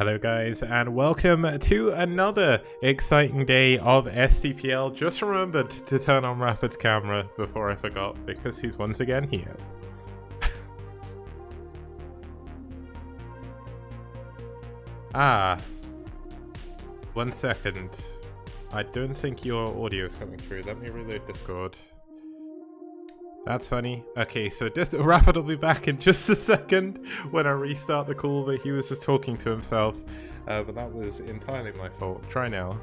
Hello guys, and welcome to another exciting day of STPL. Just remembered to turn on Rapid's camera before I forgot, because he's once again here. Ah, 1 second. I don't think your audio is coming through. Let me reload Discord. That's funny. Okay, so Rapid will be back in just a second when I restart the call, but he was just talking to himself. But that was entirely my fault. Try now.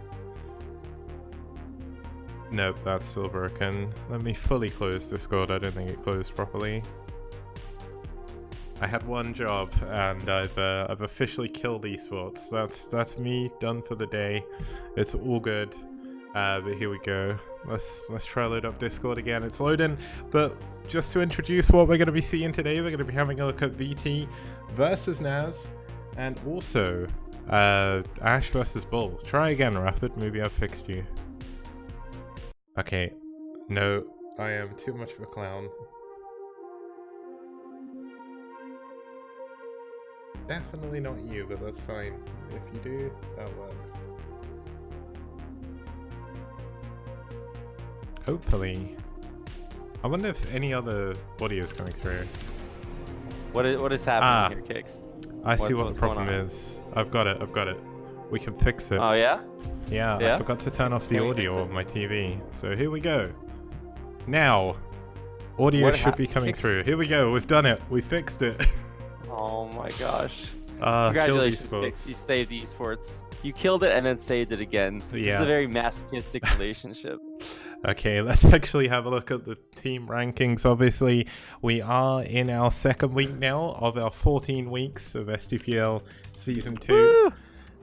Nope, that's still broken. Let me fully close Discord. I don't think it closed properly. I had one job, and I've officially killed esports. That's me done for the day. It's all good. But here we go. Let's try to load up Discord again. It's loading. But just to introduce what we're going to be seeing today, we're going to be having a look at VT versus NaS, and also Ash versus Bull. Try again, Rapid. Maybe I've fixed you. Okay. No, I am too much of a clown. Definitely not you, but that's fine. If you do, that works. Hopefully. I wonder if any other audio is coming through. What is happening here, Kicks? I see what the problem is. I've got it. We can fix it. Oh, yeah? Yeah, I forgot to turn off the audio on my TV. So here we go. Now, audio should be coming through. Here we go. We've done it. We fixed it. Oh my gosh. Congratulations, Kicks. You saved esports. You killed it and then saved it again. Yeah. It's a very masochistic relationship. Okay, let's actually have a look at the team rankings. Obviously, we are in our second week now of our 14 weeks of STPL Season 2. Woo!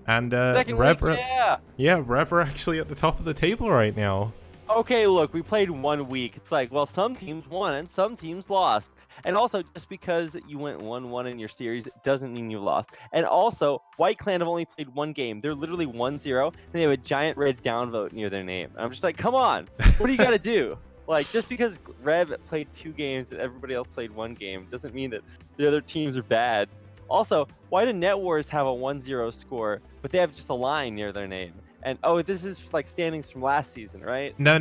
And Rev are actually at the top of the table right now. Okay, look, we played 1 week. It's like, well, some teams won and some teams lost. And also, just because you went 1-1 in your series doesn't mean you lost. And also, White Clan have only played 1 game. They're literally 1-0, and they have a giant red downvote near their name. And I'm just like, come on, what do you got to do? Like, just because Rev played 2 games and everybody else played 1 game doesn't mean that the other teams are bad. Also, why do Net Wars have a 1-0 score, but they have just a line near their name? And oh, this is like standings from last season, right? No.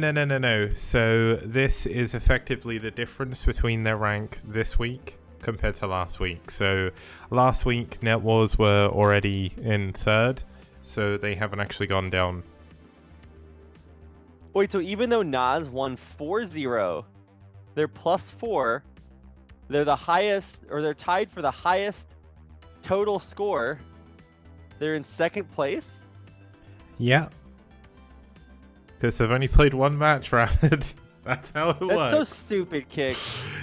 So this is effectively the difference between their rank this week compared to last week. So last week, Net Wars were already in 3rd, so they haven't actually gone down. Wait, so even though NaS won 4-0, they're +4. They're the highest, or they're tied for the highest total score. They're in 2nd place. Yeah. Because they've only played 1 match, Rapid. That's how it works. That's so stupid, Kick.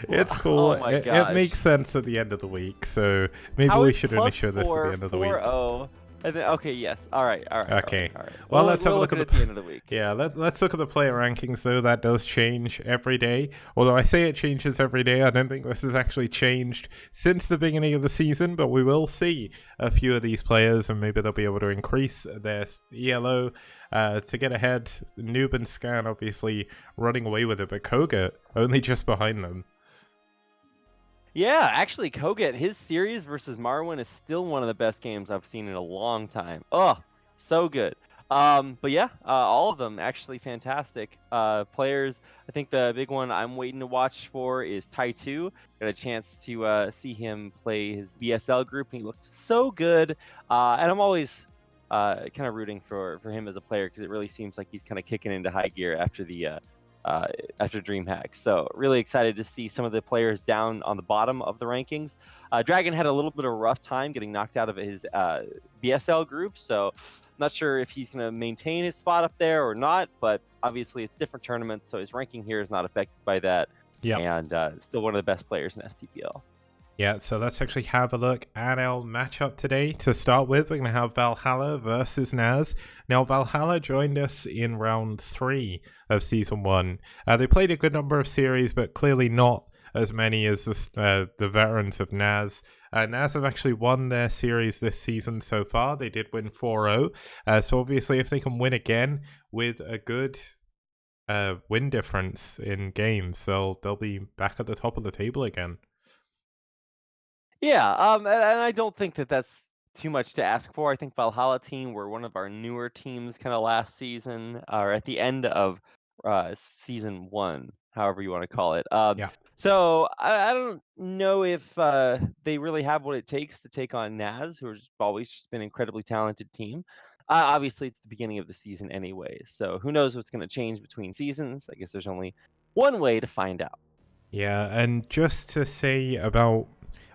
It's cool. Oh my gosh. It makes sense at the end of the week, so maybe we should only show this at the end of the week. 4-0. And then, okay, yes. All right. Okay. All right. Well, let's have a look at the end of the week. Yeah, let's look at the player rankings, though. That does change every day. Although I say it changes every day, I don't think this has actually changed since the beginning of the season, but we will see a few of these players, and maybe they'll be able to increase their ELO to get ahead. Noob and Scan, obviously, running away with it, but Koga only just behind them. Yeah, actually, Koget, his series versus Marwin is still one of the best games I've seen in a long time. Oh, so good. But yeah, all of them actually fantastic players. I think the big one I'm waiting to watch for is Tai2. Got a chance to see him play his BSL group, and he looked so good. And I'm always kind of rooting for him as a player, because it really seems like he's kind of kicking into high gear after the after DreamHack. So really excited to see some of the players down on the bottom of the rankings. Dragon had a little bit of a rough time getting knocked out of his BSL group, so not sure if he's going to maintain his spot up there or not, but obviously it's different tournaments, so his ranking here is not affected by that. Yeah. And still one of the best players in STPL. Yeah, so let's actually have a look at our matchup today. To start with, we're going to have Valhalla versus NaS. Now, Valhalla joined us in round 3 of Season 1. They played a good number of series, but clearly not as many as the veterans of NaS. NaS have actually won their series this season so far. They did win 4-0. So obviously, if they can win again with a good win difference in games, they'll be back at the top of the table again. Yeah, and I don't think that that's too much to ask for. I think Valhalla team were one of our newer teams kind of last season, or at the end of season 1, however you want to call it. Yeah. So I don't know if they really have what it takes to take on NaS, who has always just been an incredibly talented team. Obviously, it's the beginning of the season anyway, so who knows what's going to change between seasons. I guess there's only one way to find out. Yeah, and just to say about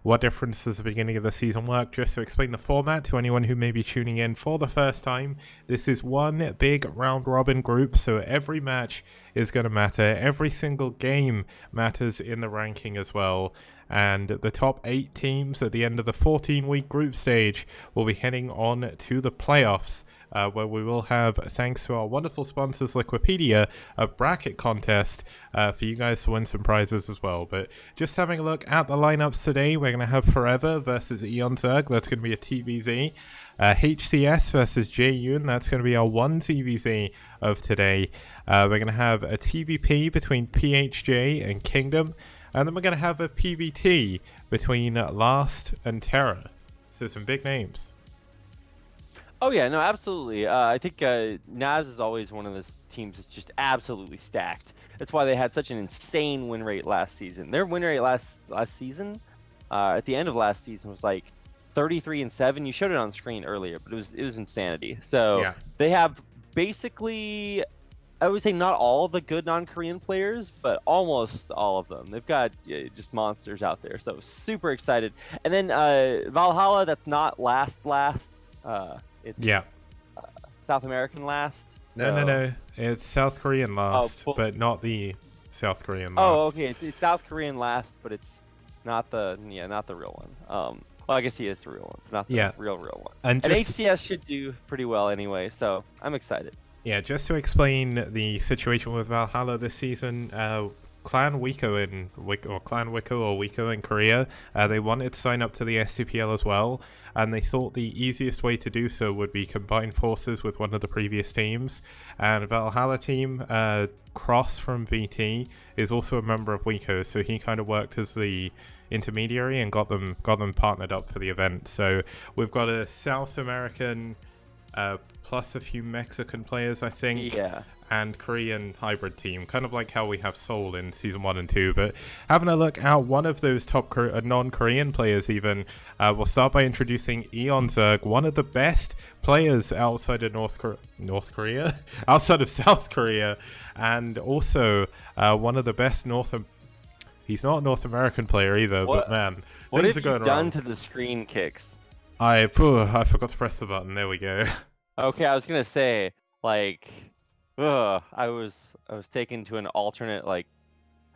what difference does the beginning of the season work, just to explain the format to anyone who may be tuning in for the first time, this is one big round robin group, so every match is going to matter. Every single game matters in the ranking as well. And the top 8 teams at the end of the 14-week group stage will be heading on to the playoffs, where we will have, thanks to our wonderful sponsors Liquipedia, a bracket contest for you guys to win some prizes as well. But just having a look at the lineups today, we're going to have Forever versus Eon Zerg. That's going to be a TVZ. HCS versus Jeyun. That's going to be our 1 TVZ of today. We're going to have a TVP between PHJ and Kingdom. And then we're going to have a PVT between Last and Terra. So some big names. Oh yeah, no, absolutely. I think NaS is always one of those teams that's just absolutely stacked. That's why they had such an insane win rate last season. Their win rate last season, at the end of last season, was like 33-7. You showed it on screen earlier, but it was insanity. So Yeah. they have basically, I would say not all the good non-Korean players, but almost all of them. They've got just monsters out there. So super excited. And then Valhalla, that's not last. It's Yeah. South American last. So... No. It's South Korean last, but not the South Korean last. Oh, okay. It's South Korean last, but it's not the real one. Well, I guess he is the real one, not the real one. And HCS should do pretty well anyway, so I'm excited. Yeah, just to explain the situation with Valhalla this season, Clan Wiko in Korea, they wanted to sign up to the STPL as well, and they thought the easiest way to do so would be combine forces with one of the previous teams. And Valhalla team, Cross from VT, is also a member of Wiko, so he kind of worked as the intermediary and got them partnered up for the event. So we've got a South American plus a few Mexican players, I think, and Korean hybrid team, kind of like how we have Seoul in Season 1 and 2. But having a look at one of those top non-Korean players even, we'll start by introducing Eon Zerg, one of the best players outside of North Korea, outside of South Korea, and also one of the best he's not a North American player either, but man, what things have are going you done wrong. to the screen kicks? I forgot to press the button. There we go. Okay, I was gonna say, like, I was taken to an alternate, like,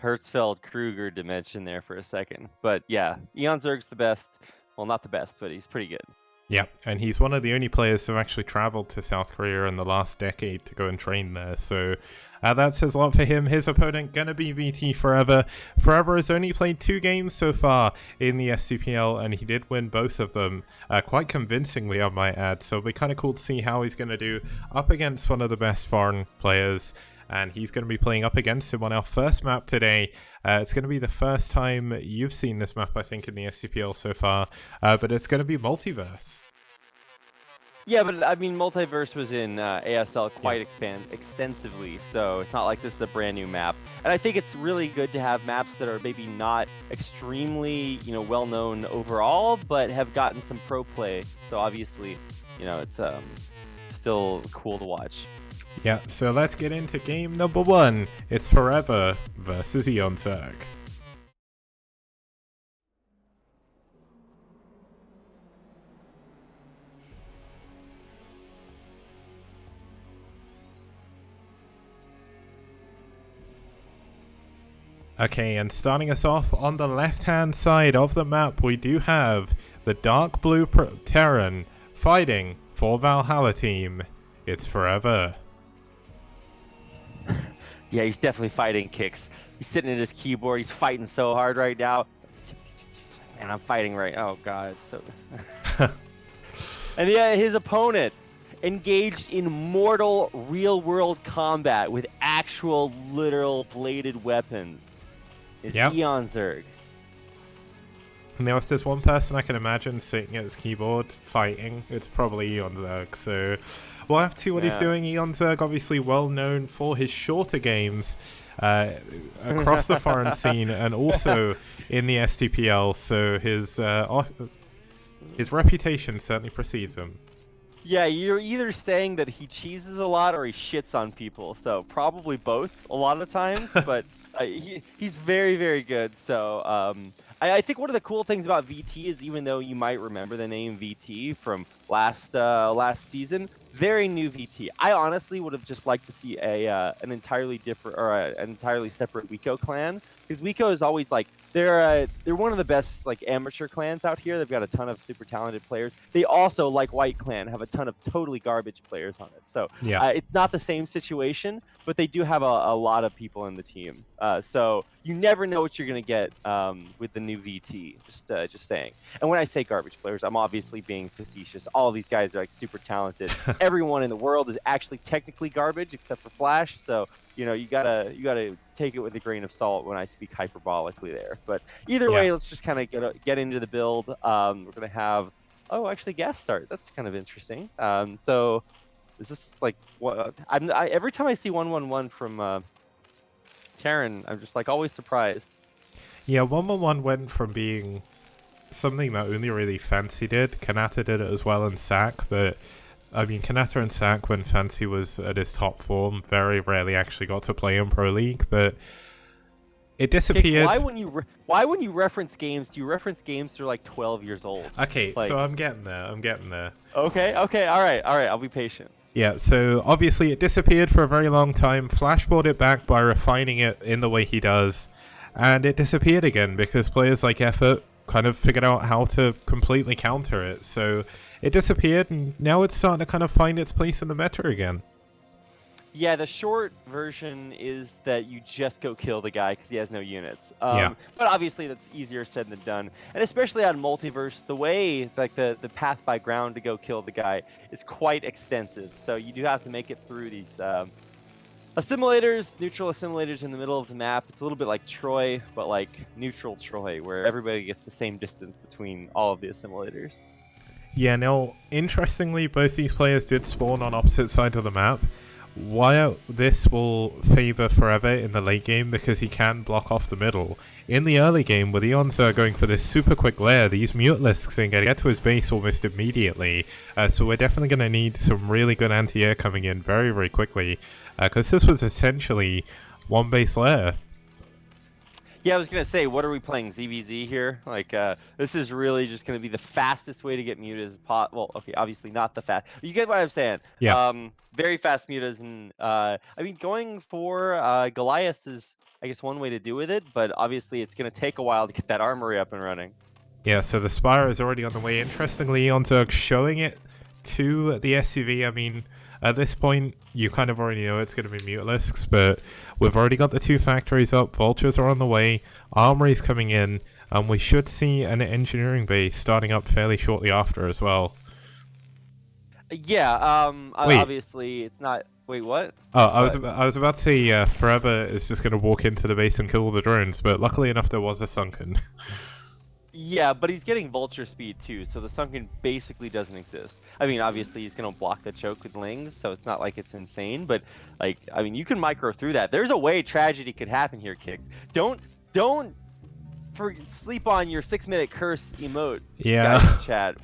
Hertzfeld Kruger dimension there for a second. But yeah, Eon Zerg's the best. Well, not the best, but he's pretty good. Yeah, and he's one of the only players who actually traveled to South Korea in the last decade to go and train there. So that says a lot for him. His opponent gonna be VT Forever. Forever has only played 2 games so far in the STPL, and he did win both of them quite convincingly, I might add. So it'll be kind of cool to see how he's gonna do up against one of the best foreign players. And he's going to be playing up against him on our first map today. It's going to be the first time you've seen this map, I think, in the SCPL so far. But it's going to be Multiverse. Yeah, but I mean, Multiverse was in ASL quite extensively, so it's not like this is a brand new map. And I think it's really good to have maps that are maybe not extremely, well-known overall, but have gotten some pro play. So obviously, it's still cool to watch. Yeah, so let's get into game number 1. It's Forever versus Eon Zerg. Okay, and starting us off on the left-hand side of the map, we do have the dark blue Terran fighting for Valhalla team. It's Forever. Yeah, he's definitely fighting kicks. He's sitting at his keyboard. He's fighting so hard right now. And I'm fighting right. Oh god, it's so. And yeah, his opponent engaged in mortal real-world combat with actual literal bladed weapons is Eon Zerg. Now, if there's one person I can imagine sitting at his keyboard fighting, it's probably Eon Zerg. So we'll have to see what he's doing. Eon Zerg, obviously well known for his shorter games across the foreign scene and also in the STPL. So his reputation certainly precedes him. Yeah, you're either saying that he cheeses a lot or he shits on people. So probably both a lot of times, but he's very, very good. So I think one of the cool things about VT is, even though you might remember the name VT from last season, very new VT. I honestly would have just liked to see an entirely different or an entirely separate Wiko clan, because Wiko is always like they're one of the best like amateur clans out here. They've got a ton of super talented players. They also, like White Clan, have a ton of totally garbage players on it. So yeah, it's not the same situation, but they do have a lot of people in the team. So you never know what you're gonna get with the new VT. Just saying. And when I say garbage players, I'm obviously being facetious. All of these guys are like super talented. Everyone in the world is actually technically garbage except for Flash. So you gotta take it with a grain of salt when I speak hyperbolically there. But either way, let's just kind of get into the build. We're gonna have actually gas start. That's kind of interesting. So is this like what every time I see 111 from Terran, I'm just like always surprised. Yeah, 111 went from being something that only really Fancy did. Kanata did it as well in SAC, but I mean, Kanata and SAC, when Fancy was at his top form, very rarely actually got to play in Pro League, but it disappeared. Why when you reference games, do you reference games through like 12 years old? Okay, so I'm getting there. Okay, all right, I'll be patient. Yeah, so obviously it disappeared for a very long time. Flash brought it back by refining it in the way he does, and it disappeared again because players like Effort kind of figured out how to completely counter it. So it disappeared, and now it's starting to kind of find its place in the meta again. Yeah, the short version is that you just go kill the guy because he has no units. Yeah. But obviously that's easier said than done. And especially on Multiverse, the way, like the path by ground to go kill the guy is quite extensive. So you do have to make it through these assimilators, neutral assimilators in the middle of the map. It's a little bit like Troy, but like neutral Troy, where everybody gets the same distance between all of the assimilators. Yeah, now, interestingly, both these players did spawn on opposite sides of the map. While this will favor Forever in the late game because he can block off the middle, in the early game, with Eons going for this super quick lair, these Mutalisks are going to get to his base almost immediately, so we're definitely going to need some really good anti-air coming in very, very quickly, because this was essentially one base lair. Yeah, I was going to say, what are we playing, ZVZ here? Like, this is really just going to be the fastest way to get mutas. Well, okay, obviously not the fast. You get what I'm saying. Yeah. Very fast mutas. And, I mean, going for Goliath is, I guess, one way to do with it. But obviously, it's going to take a while to get that armory up and running. Yeah, so the Spire is already on the way. Interestingly, Eonzerg showing it to the SCV. I mean, at this point, you kind of already know it's going to be Mutalisks, but we've already got the 2 factories up, Vultures are on the way, Armory's coming in, and we should see an engineering base starting up fairly shortly after as well. Yeah, obviously it's not... Wait, what? Oh, I was about to say Forever is just going to walk into the base and kill all the drones, but luckily enough there was a Sunken. Yeah, but he's getting vulture speed too, so the Sunken basically doesn't exist. I mean, obviously he's gonna block the choke with Lings, so it's not like it's insane, but like, I mean, you can micro through that. There's a way tragedy could happen here, Kicks. Don't sleep on your 6-minute curse emote, guys in chat.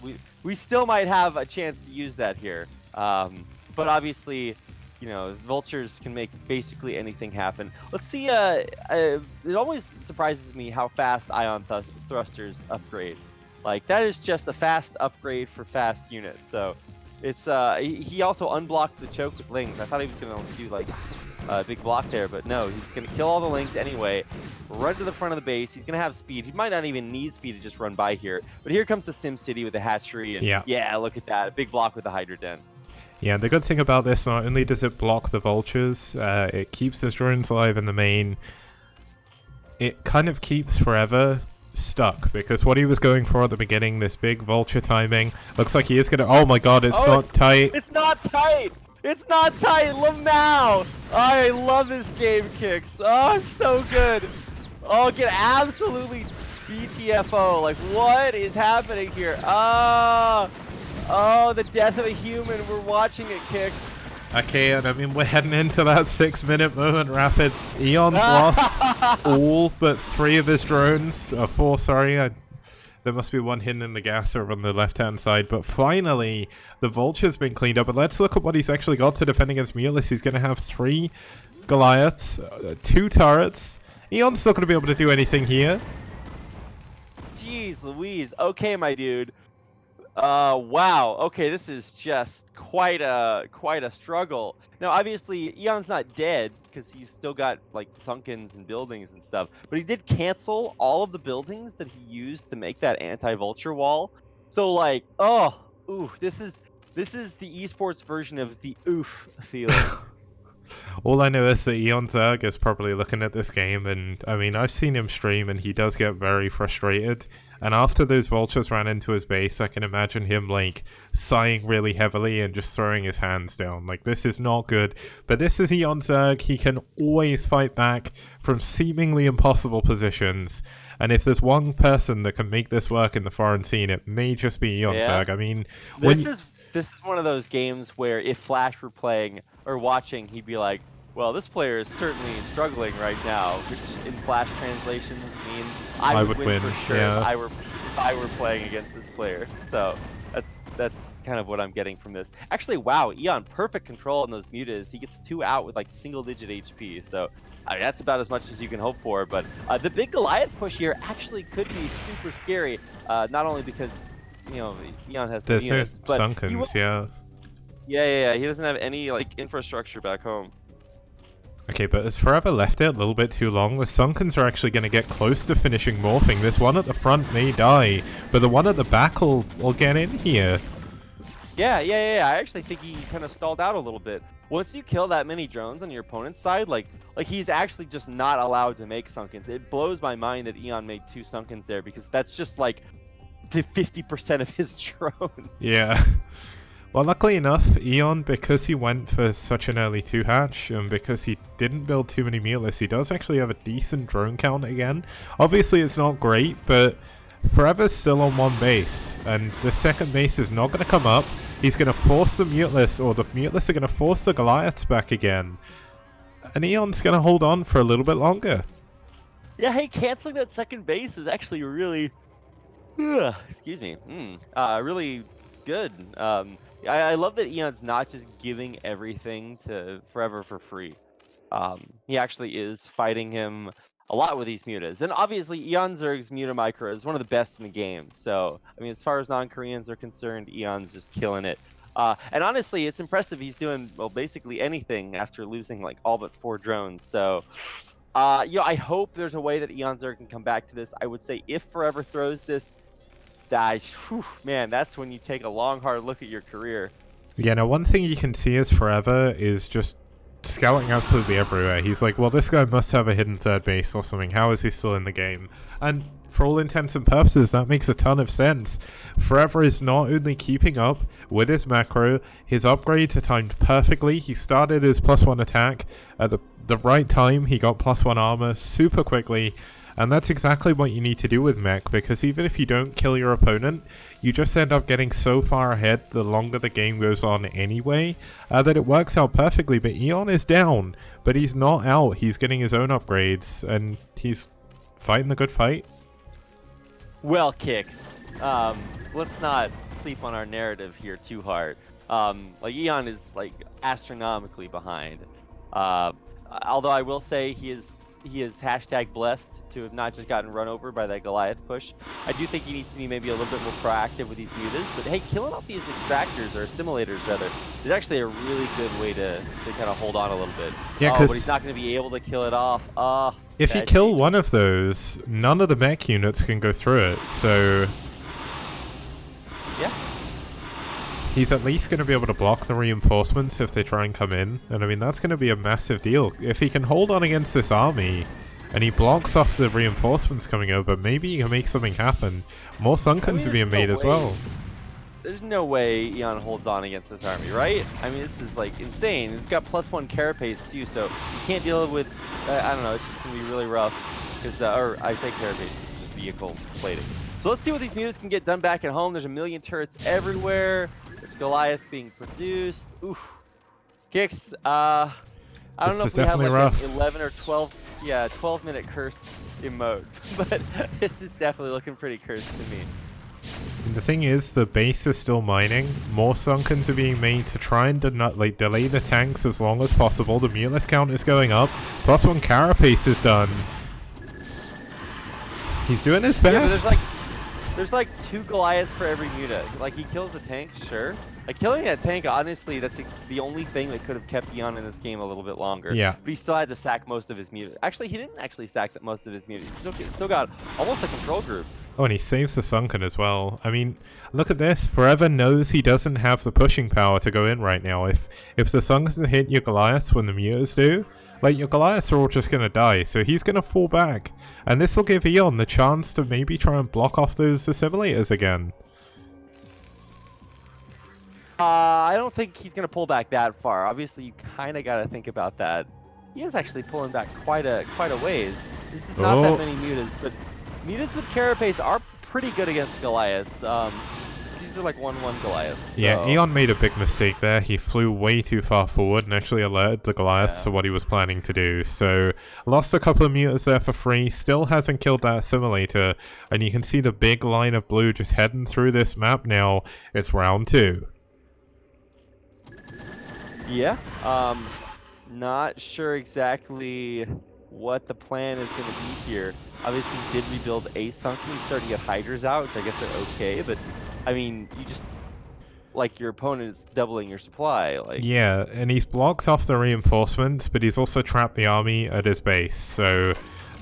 We still might have a chance to use that here, but obviously, you know, vultures can make basically anything happen. Let's see, it always surprises me how fast ion thrusters upgrade. Like, that is just a fast upgrade for fast units. So it's he also unblocked the choke with Lings. I thought he was gonna do like a big block there, but no, he's gonna kill all the Lings anyway, run to the front of the base. He's gonna have speed. He might not even need speed to just run by here, but here comes the Sim City with the hatchery, and yeah, look at that, a big block with the Hydra Den. Yeah, the good thing about this, not only does it block the vultures, it keeps the drones alive in the main. It kind of keeps Forever stuck, because what he was going for at the beginning, this big vulture timing, looks like he is going to... Oh my god, it's not tight. It's not tight! It's not tight! Lamau! I love this game, Kicks. Oh, it's so good. Oh, get absolutely BTFO, like what is happening here? Oh, the death of a human. We're watching it, Kicks. Okay, and I mean, we're heading into that 6-minute moment rapid. Eon's lost all but 3 of his drones. 4, sorry. There must be one hidden in the gas over on the left-hand side. But finally, the Vulture's been cleaned up. But let's look at what he's actually got to defend against Mulus. He's going to have 3 Goliaths, 2 turrets. Eon's not going to be able to do anything here. Jeez Louise. Okay, my dude. Wow. Okay, this is just quite a struggle. Now, obviously, Eon's not dead because he's still got like sunkens and buildings and stuff. But he did cancel all of the buildings that he used to make that anti-vulture wall. So like, this is the esports version of the oof feeling. All I know is that Eon Zerg is probably looking at this game, and I mean, I've seen him stream, and he does get very frustrated. And after those vultures ran into his base, I can imagine him like sighing really heavily and just throwing his hands down. Like, this is not good. But this is Eon Zerg. He can always fight back from seemingly impossible positions. And if there's one person that can make this work in the foreign scene, it may just be Eon Zerg. I mean, this is one of those games where if Flash were playing or watching, he'd be like, well, this player is certainly struggling right now, which in Flash translations means I would win for sure yeah. if I were playing against this player. So that's kind of what I'm getting from this. Actually, wow, Eon, perfect control on those mutas. He gets 2 out with like single-digit HP, so I mean, that's about as much as you can hope for. But the big Goliath push here actually could be super scary, not only because, you know, Eon has the units, but Sunkens, yeah, he doesn't have any like infrastructure back home. Okay, but has Forever left it a little bit too long? The Sunkens are actually going to get close to finishing morphing. This one at the front may die, but the one at the back will get in here. Yeah. I actually think he kind of stalled out a little bit. Once you kill that many drones on your opponent's side, like he's actually just not allowed to make Sunkens. It blows my mind that Eon made 2 Sunkens there, because that's just like to 50% of his drones. Yeah. Well, luckily enough, Eon, because he went for such an early 2-hatch, and because he didn't build too many Mulus, he does actually have a decent drone count again. Obviously, it's not great, but Forever's still on 1 base, and the second base is not going to come up. He's going to force the Muteless, or the Muteless are going to force the Goliaths back again. And Eon's going to hold on for a little bit longer. Yeah, hey, canceling that second base is actually really... excuse me. Really good. I love that Eon's not just giving everything to Forever for free. He actually is fighting him a lot with these mutas. And obviously, Eon Zerg's muta micro is one of the best in the game. So, I mean, as far as non-Koreans are concerned, Eon's just killing it. And honestly, it's impressive he's doing, well, basically anything after losing, like, all but 4 drones. So, I hope there's a way that Eon Zerg can come back to this. I would say if Forever throws this, man, that's when you take a long, hard look at your career. Yeah, now one thing you can see as Forever is just scouting absolutely everywhere. He's like, well, this guy must have a hidden third base or something. How is he still in the game? And for all intents and purposes, that makes a ton of sense. Forever is not only keeping up with his macro, his upgrades are timed perfectly. He started his +1 attack at the right time. He got +1 armor super quickly. And that's exactly what you need to do with mech, because even if you don't kill your opponent, you just end up getting so far ahead the longer the game goes on anyway, that it works out perfectly. But Eon is down, but he's not out. He's getting his own upgrades, and he's fighting the good fight. Well, Kicks, let's not sleep on our narrative here too hard. Like, Eon is, like, astronomically behind. Although I will say he is hashtag blessed to have not just gotten run over by that Goliath push. I do think he needs to be maybe a little bit more proactive with these mutas, but hey, killing off these extractors, or assimilators rather, is actually a really good way to kind of hold on a little bit. Yeah, but he's not going to be able to kill it off. If you kill one of those, none of the mech units can go through it, so... Yeah. He's at least going to be able to block the reinforcements if they try and come in. And I mean, that's going to be a massive deal. If he can hold on against this army, and he blocks off the reinforcements coming over, maybe he can make something happen. More Sunkens are being made as well. There's no way Eon holds on against this army, right? I mean, this is like insane. It's got +1 carapace too, so you can't deal with, I don't know, it's just going to be really rough. Because, or I say carapace, it's just the vehicle plating. So let's see what these mutants can get done back at home. There's a million turrets everywhere. There's Goliath being produced. Oof. Kicks. I don't know This is if we have definitely like rough. an 11 or 12, 12-minute curse emote, but this is definitely looking pretty cursed to me. And the thing is, the base is still mining. More Sunkens are being made to try and delay the tanks as long as possible. The Mulis count is going up. Plus one Carapace is done. He's doing his best. Yeah, but there's like 2 Goliaths for every mutant. Like, he kills the tank, sure. Like, killing that tank, honestly, that's the only thing that could have kept Eon in this game a little bit longer. Yeah. But he still had to sack most of his mutants. Actually, he didn't actually sack most of his mutants. He still got almost a control group. Oh, and he saves the Sunken as well. I mean, look at this. Forever knows he doesn't have the pushing power to go in right now. If the Sunkens hit your Goliaths when the Mutas do, like, your Goliaths are all just going to die. So he's going to fall back. And this will give Eon the chance to maybe try and block off those assimilators again. I don't think he's going to pull back that far. Obviously, you kind of got to think about that. He is actually pulling back quite a ways. This is not that many mutants, but mutants with Carapace are pretty good against Goliaths. These are like 1-1 Goliaths. So. Yeah, Eon made a big mistake there. He flew way too far forward and actually alerted the Goliaths to what he was planning to do. So, lost a couple of mutants there for free. Still hasn't killed that assimilator. And you can see the big line of blue just heading through this map now. It's round 2. Yeah, not sure exactly what the plan is going to be here. Obviously, he did rebuild a Sunken. He's starting to get Hydras out, which I guess are okay, but, I mean, you just, like, your opponent is doubling your supply. Like. Yeah, and he's blocked off the reinforcements, but he's also trapped the army at his base. So,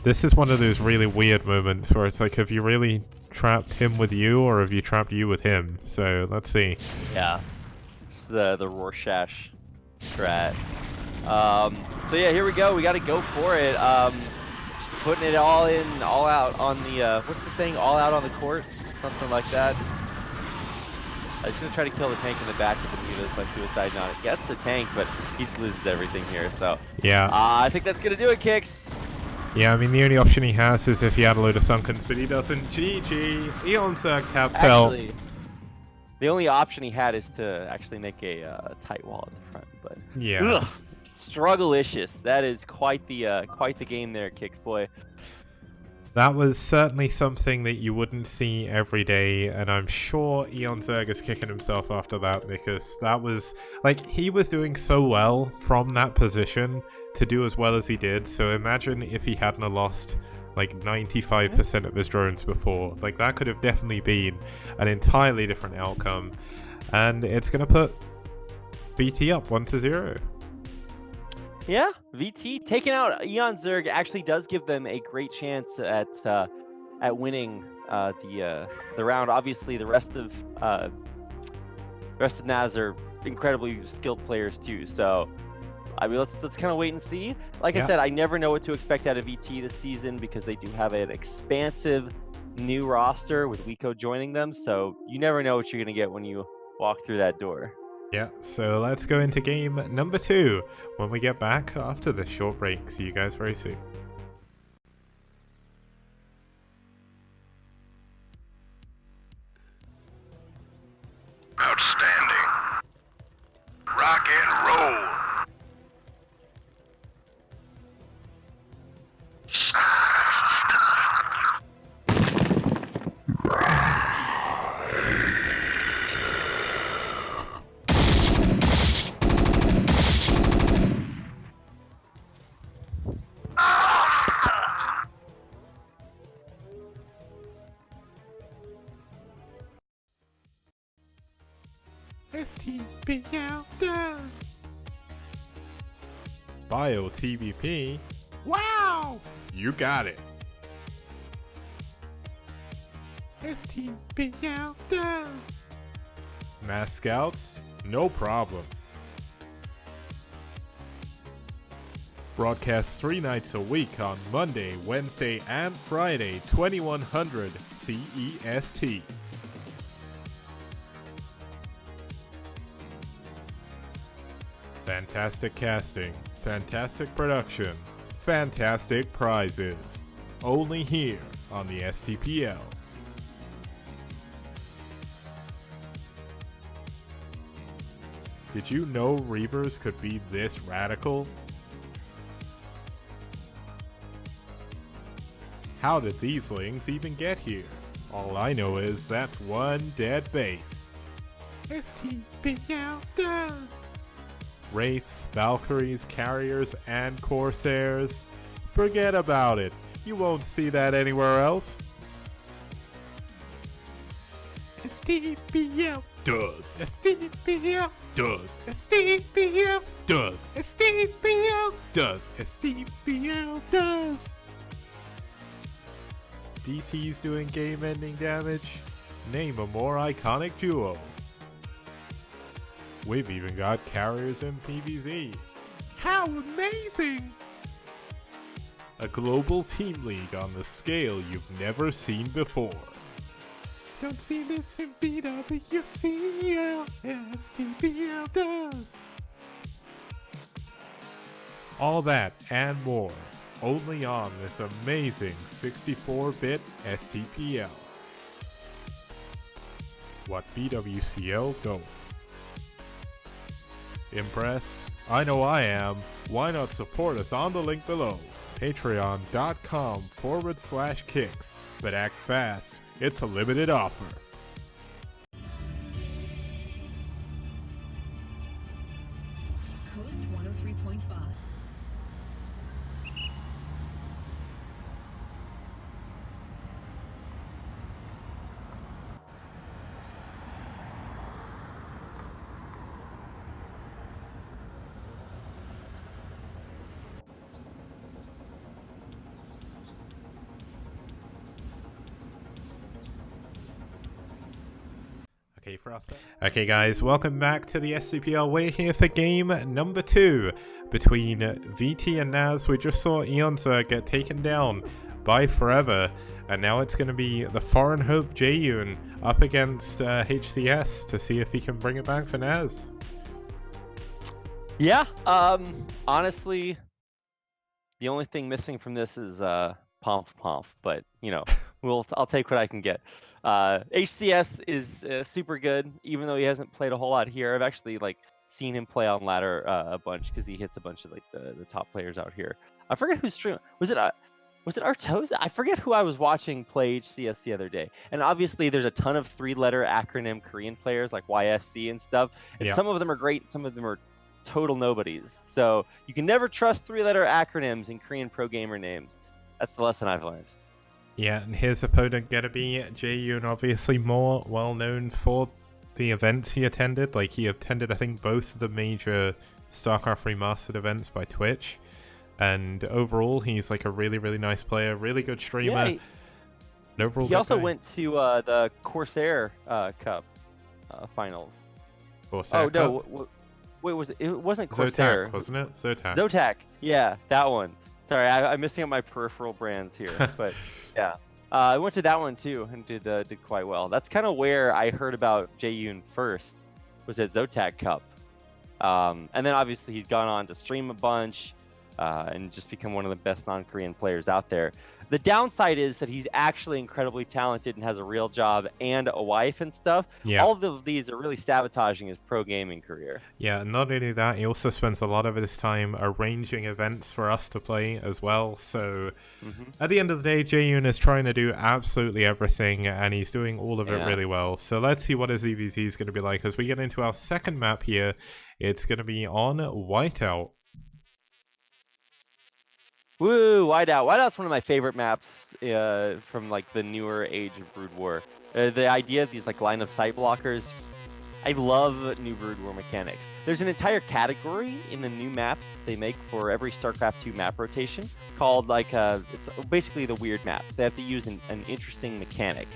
this is one of those really weird moments where it's like, have you really trapped him with you, or have you trapped you with him? So, let's see. Yeah, it's the Rorschach strat. So yeah, here we go. We got to go for it. Just putting it all in, all out on the what's the thing? All out on the court, something like that. I was gonna try to kill the tank in the back of the mutas by suicide. Not it gets the tank, but he just loses everything here. So yeah, I think that's gonna do it, Kicks. Yeah, I mean, the only option he has is if he had a load of Sunkens, but he doesn't. GG. Eon Zerg taps out. The only option he had is to actually make a tight wall in the front, but yeah. Ugh, struggle-icious. That is quite the game there, Kicks boy. That was certainly something that you wouldn't see every day, and I'm sure Eon Zerg is kicking himself after that, because that was, like, he was doing so well from that position to do as well as he did. So imagine if he hadn't have lost like 95% of his drones before. Like, that could have definitely been an entirely different outcome, and it's gonna put VT up 1-0. Yeah, VT taking out Eon Zerg actually does give them a great chance at winning the round. Obviously, the rest of NaS are incredibly skilled players too. So, I mean, let's kind of wait and see. Like I said, I never know what to expect out of VT this season because they do have an expansive new roster with Wico joining them. So you never know what you're gonna get when you walk through that door. Yeah, so let's go into game number 2 when we get back after this short break. See you guys very soon. Outstanding. Rock and roll. STPL does. Bio TVP. Wow! You got it. STPL does. Mass Scouts? No problem. Broadcast 3 nights a week on Monday, Wednesday, and Friday, 2100 CEST. Fantastic casting, fantastic production, fantastic prizes. Only here on the STPL. Did you know Reavers could be this radical? How did these lings even get here? All I know is that's one dead base. STPL does! Wraiths, Valkyries, Carriers, and Corsairs. Forget about it. You won't see that anywhere else. STPL does. STPL does. STPL does. STPL does. STPL does. DT's doing game-ending damage? Name a more iconic duo. We've even got carriers in PvZ. How amazing! A global team league on the scale you've never seen before. Don't see this in BWCL, STPL does. All that and more, only on this amazing 64-bit STPL. What BWCL don't. Impressed? I know I am. Why not support us on the link below? Patreon.com/kicks. But act fast. It's a limited offer. Coast 103.5. Okay guys, welcome back to the SCPL. We're here for game number 2 between VT and NaS. We just saw Eonza get taken down by Forever, and now it's going to be the Foreign Hope Jaeyun up against HCS to see if he can bring it back for NaS. Yeah, honestly, the only thing missing from this is Pomp, but you know, I'll take what I can get. HCS is super good, even though he hasn't played a whole lot here. I've actually seen him play on ladder a bunch because he hits a bunch of the top players out here. I forget who's streaming. Was it Artoza? I forget who I was watching play HCS the other day. And obviously, there's a ton of 3-letter acronym Korean players like YSC and stuff. And some of them are great, some of them are total nobodies. So you can never trust 3-letter acronyms in Korean pro gamer names. That's the lesson I've learned. Yeah, and his opponent gonna be Jaeyun, obviously more well known for the events he attended. Like, he attended, I think, both of the major StarCraft Remastered events by Twitch. And overall, he's like a really, really nice player, really good streamer. Yeah, he also went to the Corsair Cup finals. Corsair Cup? No, wait, it wasn't Corsair. Zotac, wasn't it? Zotac. Zotac, yeah, that one. Sorry, I'm missing up my peripheral brands here, but yeah. I went to that one too and did quite well. That's kind of where I heard about Jaeyun first, was at Zotac Cup. And then obviously he's gone on to stream a bunch and just become one of the best non-Korean players out there. The downside is that he's actually incredibly talented and has a real job and a wife and stuff. Yeah. All of these are really sabotaging his pro gaming career. Yeah, and not only that, he also spends a lot of his time arranging events for us to play as well. So at the end of the day, Jaeyun is trying to do absolutely everything, and he's doing all of it really well. So let's see what his EVZ is going to be like as we get into our second map here. It's going to be on Whiteout. Woo, Whiteout. Whiteout's one of my favorite maps from the newer age of Brood War. The idea of these line of sight blockers, I love new Brood War mechanics. There's an entire category in the new maps they make for every StarCraft 2 map rotation called it's basically the weird maps. They have to use an interesting mechanic.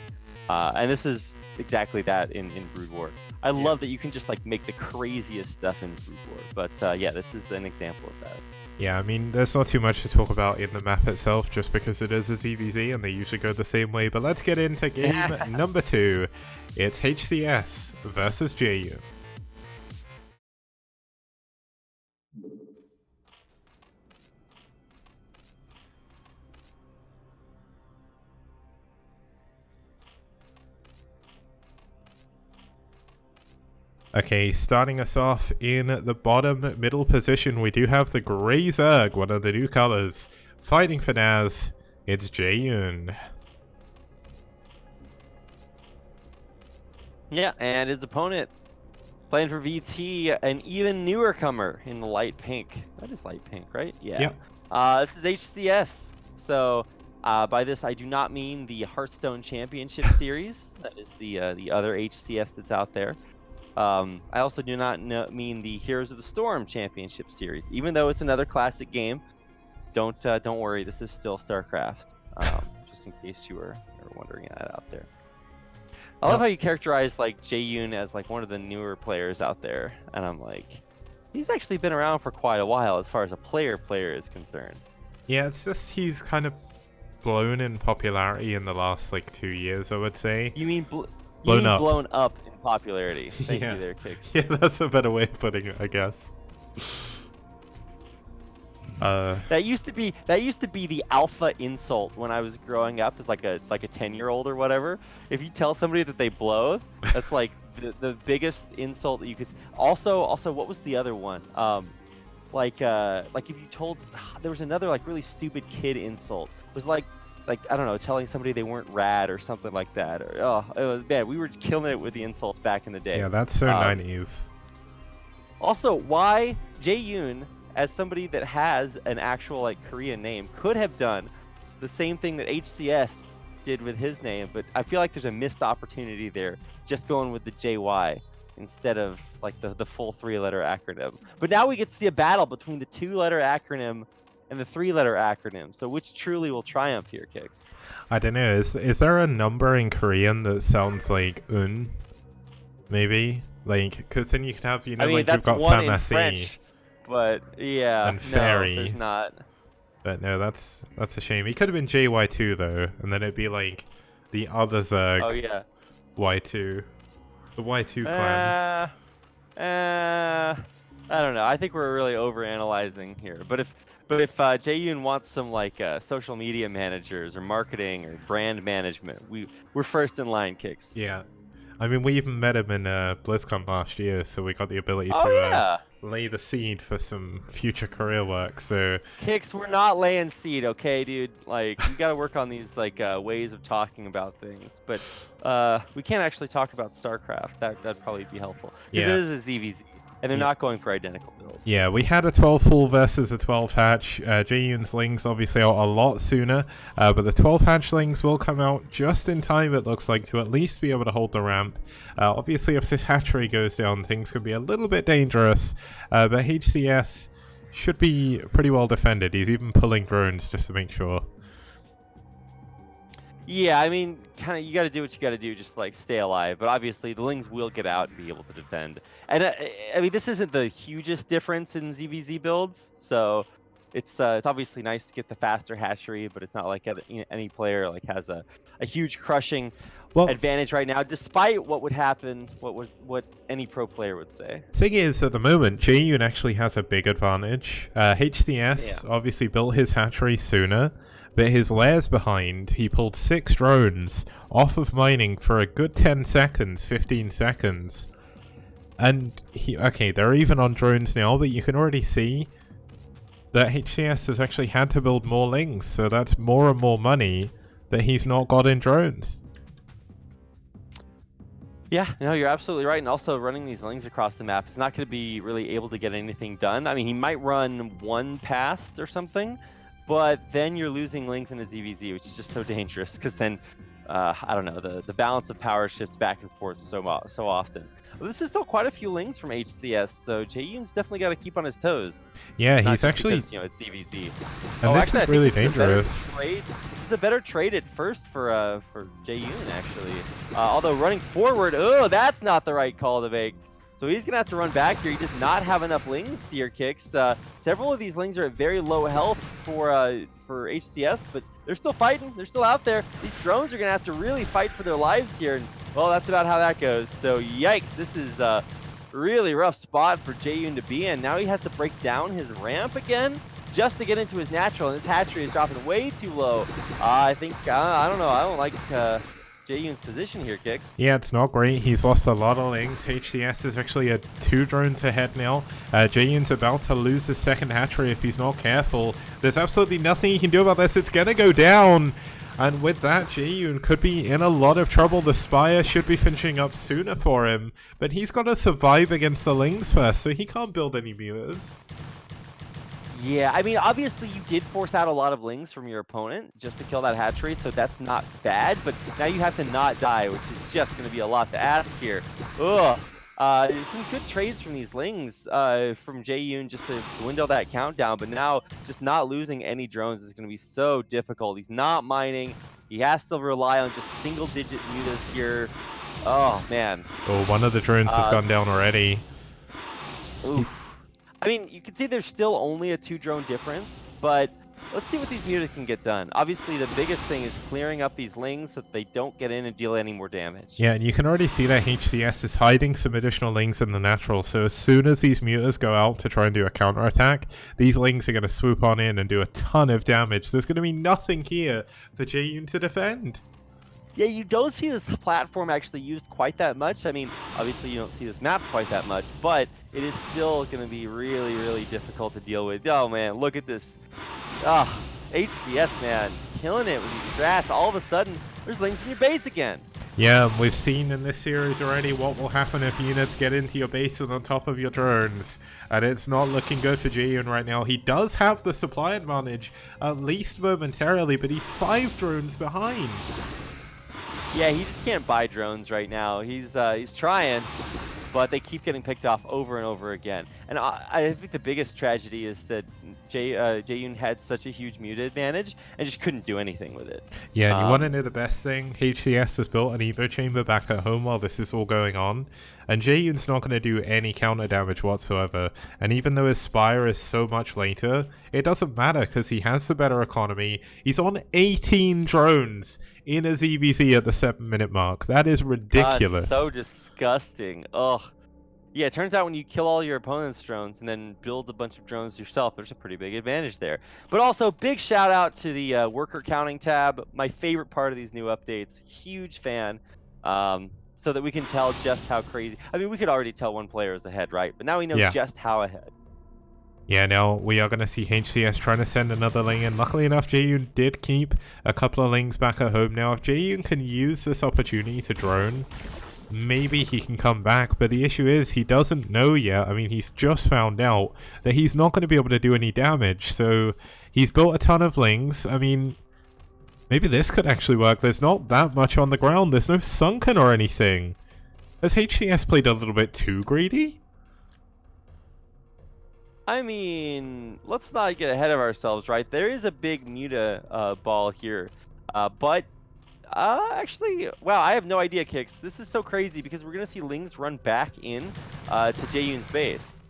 And this is exactly that in Brood War. I love that you can just make the craziest stuff in Brood War. But yeah, this is an example of that. Yeah, I mean, there's not too much to talk about in the map itself, just because it is a ZVZ and they usually go the same way. But let's get into game number 2. It's HCS versus Jaeyun. Okay, starting us off in the bottom middle position, we do have the Grey Zerg, one of the new colors. Fighting for NaS, it's Jaeyoon. Yeah, and his opponent playing for VT, an even newer comer in the light pink. That is light pink, right? Yeah. Yep. This is HCS. So by this, I do not mean the Hearthstone Championship Series. That is the other HCS that's out there. I also do not mean the Heroes of the Storm Championship Series, even though it's another classic game. Don't worry, this is still StarCraft. Just in case you were wondering that out there. I love how you characterize like Jaeyoon as like one of the newer players out there, and I'm like, he's actually been around for quite a while as far as a player is concerned. Yeah, it's just he's kind of blown in popularity in the last like 2 years, I would say. You mean blown up in popularity? Thank Yeah. you there, Kicks. Yeah, that's a better way of putting it, I guess. That used to be the alpha insult when I was growing up as like a 10-year-old or whatever. If you tell somebody that they blow, that's like the biggest insult that you could. Also, what was the other one? Like if you told, there was another like really stupid kid insult. It was like I don't know, telling somebody they weren't rad or something like that. Or it was bad. We were killing it with the insults back in the day. Yeah, that's so 90s. Also, why Jaeyoon, as somebody that has an actual like Korean name, could have done the same thing that HCS did with his name, but I feel like there's a missed opportunity there, just going with the JY instead of like the full 3-letter acronym. But now we get to see a battle between the 2-letter acronym and the 3-letter acronym. So which truly will triumph here, Kicks? I don't know. Is there a number in Korean that sounds like un? Maybe, like, because then you can have, you know, I mean, like that's you've got one in pharmacie French, but yeah, and fairy. no, there's not. But no, that's a shame. He could have been JY2 though, and then it'd be like the other Zerg. Oh yeah. Y2, the Y2 clan. I don't know. I think we're really overanalyzing here. But if Jaeyoon wants some like social media managers or marketing or brand management, we're first in line, Kicks. Yeah, I mean we even met him in BlizzCon last year, so we got the ability to lay the seed for some future career work. So Kicks, we're not laying seed, okay, dude? Like we gotta work on these like ways of talking about things. But we can't actually talk about StarCraft. That'd probably be helpful because yeah. it is a ZVZ. And they're not going for identical builds. Yeah, we had a 12 full versus a 12 hatch. Jaeyoon's Lings obviously out a lot sooner, but the 12 hatch Lings will come out just in time, it looks like, to at least be able to hold the ramp. Obviously, if this hatchery goes down, things could be a little bit dangerous, but HCS should be pretty well defended. He's even pulling drones just to make sure. Yeah, I mean, kind of, you got to do what you got to do, just like stay alive. But obviously, the Lings will get out and be able to defend. And I mean, this isn't the hugest difference in ZVZ builds, so it's obviously nice to get the faster hatchery, but it's not like any player like has a huge crushing advantage right now, despite what would happen, what any pro player would say. Thing is, at the moment, Jaeyoon actually has a big advantage. HCS obviously built his hatchery sooner. But his lair's behind, he pulled 6 drones off of mining for a good 10 seconds, 15 seconds. And they're even on drones now, but you can already see that HCS has actually had to build more Lings, so that's more and more money that he's not got in drones. Yeah, no, you're absolutely right. And also running these Lings across the map, it's not going to be really able to get anything done. I mean, he might run one past or something, but then you're losing Lings in a ZVZ, which is just so dangerous because then, I don't know, the balance of power shifts back and forth so often. Well, this is still quite a few Lings from HCS, so Jaeyoon's definitely got to keep on his toes. Yeah, Not he's actually... because, you know, it's ZVZ. And this is really dangerous. It's a better trade at first for Jaeyoon, actually. Although running forward, that's not the right call to make. So he's going to have to run back here. He does not have enough Lings here, Kicks. Several of these Lings are at very low health for HCS, but they're still fighting. They're still out there. These drones are going to have to really fight for their lives here. And, well, that's about how that goes. So, yikes. This is a really rough spot for Jaeyoon to be in. Now he has to break down his ramp again just to get into his natural. And this hatchery is dropping way too low. I think, I don't know. I don't like Jaeyoon's position here, Kicks. Yeah, it's not great. He's lost a lot of links. HCS is actually 2 drones ahead now. Jaeyoon's about to lose his second hatchery if he's not careful. There's absolutely nothing he can do about this. It's gonna go down. And with that, Jaeyoon could be in a lot of trouble. The Spire should be finishing up sooner for him. But he's got to survive against the Lings first, so he can't build any mutas. Yeah, I mean, obviously you did force out a lot of Lings from your opponent just to kill that hatchery, so that's not bad, but now you have to not die, which is just going to be a lot to ask here. Ugh. Some good trades from these Lings from Jaeyoon just to window that countdown, but now just not losing any drones is going to be so difficult. He's not mining. He has to rely on just single-digit mutas here. Oh, man. Oh, one of the drones has gone down already. Oof. I mean, you can see there's still only a 2-drone difference, but let's see what these mutas can get done. Obviously, the biggest thing is clearing up these Lings so that they don't get in and deal any more damage. Yeah, and you can already see that HCS is hiding some additional Lings in the natural, so as soon as these mutas go out to try and do a counterattack, these Lings are going to swoop on in and do a ton of damage. There's going to be nothing here for Jaeyoon to defend. Yeah, you don't see this platform actually used quite that much. I mean, obviously you don't see this map quite that much, but it is still going to be really, really difficult to deal with. Oh, man, look at this. Ah, HCS, man, killing it with these strats. All of a sudden, there's Lings in your base again. Yeah, we've seen in this series already what will happen if units get into your base and on top of your drones. And it's not looking good for Jaeyoon right now. He does have the supply advantage, at least momentarily, but he's 5 drones behind. Yeah, he just can't buy drones right now. He's trying, but they keep getting picked off over and over again. And I think the biggest tragedy is that Jaeyoon had such a huge muta advantage and just couldn't do anything with it. Yeah, and you want to know the best thing? HCS has built an Evo chamber back at home while this is all going on, and Jaeyoon's not going to do any counter damage whatsoever. And even though his Spire is so much later, it doesn't matter because he has the better economy. He's on 18 drones in a ZVZ at the 7-minute mark. That is ridiculous. So disgusting. Ugh. Yeah, it turns out when you kill all your opponent's drones and then build a bunch of drones yourself, there's a pretty big advantage there. But also, big shout out to the worker counting tab. My favorite part of these new updates. Huge fan. So that we can tell just how crazy. I mean, we could already tell one player is ahead, right? But now we know just how ahead. Yeah, now we are going to see HCS trying to send another Ling in. Luckily enough, Jaeyoon did keep a couple of Lings back at home. Now, if Jaeyoon can use this opportunity to drone, maybe he can come back. But the issue is he doesn't know yet. I mean, he's just found out that he's not going to be able to do any damage. So he's built a ton of Lings. I mean, maybe this could actually work. There's not that much on the ground. There's no sunken or anything. Has HCS played a little bit too greedy? I mean, let's not get ahead of ourselves, right? There is a big muta ball here. But actually, wow, I have no idea, Kicks. This is so crazy because we're going to see Lings run back in to Jaeyoon's base.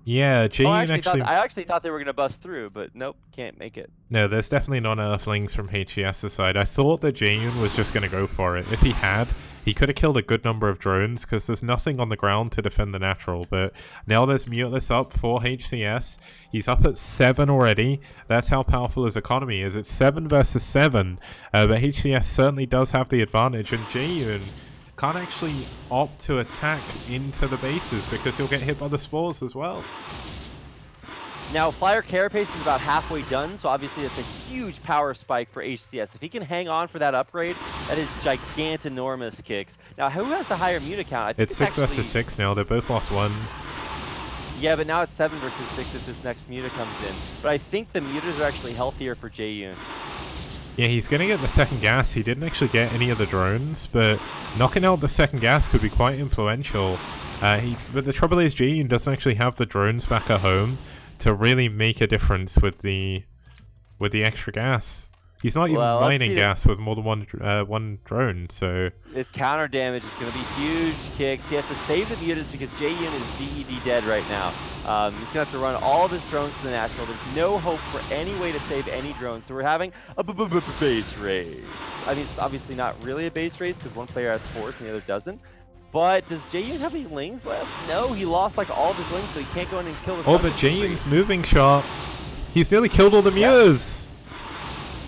Yeah, Jaeyoon I actually thought they were going to bust through, but nope, can't make it. No, there's definitely not enough Lings from HCS's side. I thought that Jaeyoon was just going to go for it. If he had, he could have killed a good number of drones because there's nothing on the ground to defend the natural. But now there's Muteless up for HCS. He's up at 7 already. That's how powerful his economy is. It's 7 versus 7. But HCS certainly does have the advantage, and Jaeyoon can't actually opt to attack into the bases because he'll get hit by the spores as well. Now, Flyer Carapace is about halfway done, so obviously that's a huge power spike for HCS. If he can hang on for that upgrade, that is gigantinormous, Kicks. Now, who has the higher muta count? I think it's 6 versus 6 now. They both lost 1. Yeah, but now it's 7 versus 6 if this next muta comes in. But I think the mutas are actually healthier for Jaeyoon. Yeah, he's going to get the second gas. He didn't actually get any of the drones, but knocking out the second gas could be quite influential. But the trouble is Jaeyoon doesn't actually have the drones back at home to really make a difference with the extra gas. He's not even mining gas with more than one drone, so... His counter damage is going to be huge, Kicks. He has to save the mutas because Jaeyoon is DED dead right now. He's going to have to run all of his drones to the natural. There's no hope for any way to save any drones, so we're having a base race. I mean, it's obviously not really a base race because one player has force and the other doesn't. But does Jaeyoon have any Lings left? No, he lost like all of his Lings, so he can't go in and kill the... Oh, but Jaeyoon's moving sharp. He's nearly killed all the mutas.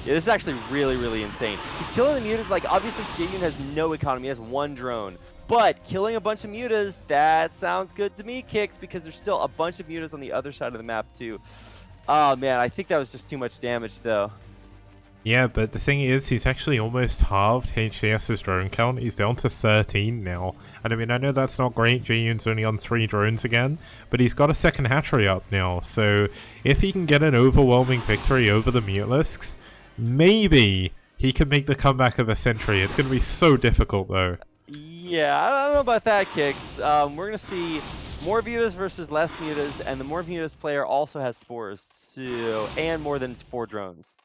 Yeah, this is actually really, really insane. He's killing the mutas. Like, obviously, Jayun has no economy. He has 1 drone. But killing a bunch of mutas, that sounds good to me, Kicks, because there's still a bunch of mutas on the other side of the map, too. Oh, man, I think that was just too much damage, though. Yeah, but the thing is, he's actually almost halved HCS's drone count. He's down to 13 now. And I mean, I know that's not great. Jayun's only on 3 drones again, but he's got a second hatchery up now. So if he can get an overwhelming victory over the Mutalisks, maybe he can make the comeback of a century. It's going to be so difficult, though. Yeah, I don't know about that, Kicks. We're going to see more mutas versus less mutas, and the more mutas player also has spores, so, and more than 4 drones.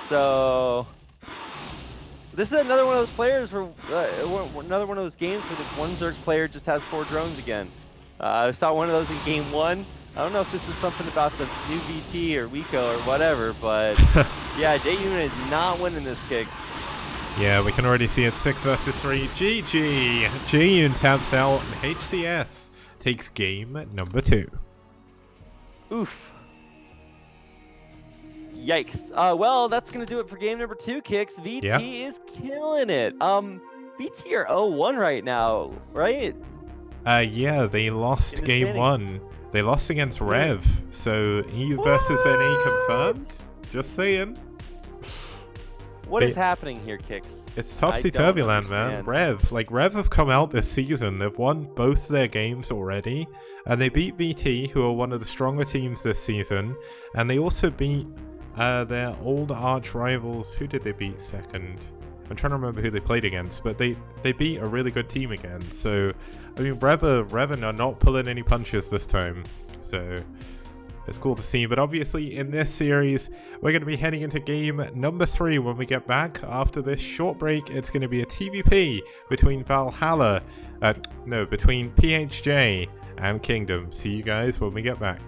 So this is another one of those players where another one of those games where the one Zerg player just has 4 drones again. I saw one of those in game 1. I don't know if this is something about the new VT or Wiko or whatever, but yeah, Jayun is not winning this, Kicks. Yeah, we can already see it 6 versus 3. GG! Jayun taps out and HCS takes game number 2. Oof. Yikes. Well, that's going to do it for game number 2, Kicks. VT is killing it. VT are 0-1 right now, right? Yeah, they lost game 1. They lost against Rev, so EU versus NA confirmed. Just saying. What is happening here, Kicks? It's topsy-turvy land, man. Rev have come out this season. They've won both their games already, and they beat VT, who are one of the stronger teams this season, and they also beat their old arch rivals. Who did they beat second? I'm trying to remember who they played against, but they beat a really good team again. So, I mean, Revan are not pulling any punches this time. So, it's cool to see. But obviously, in this series, we're going to be heading into game number 3 when we get back. After this short break, it's going to be a TVP between between PHJ and Kingdom. See you guys when we get back.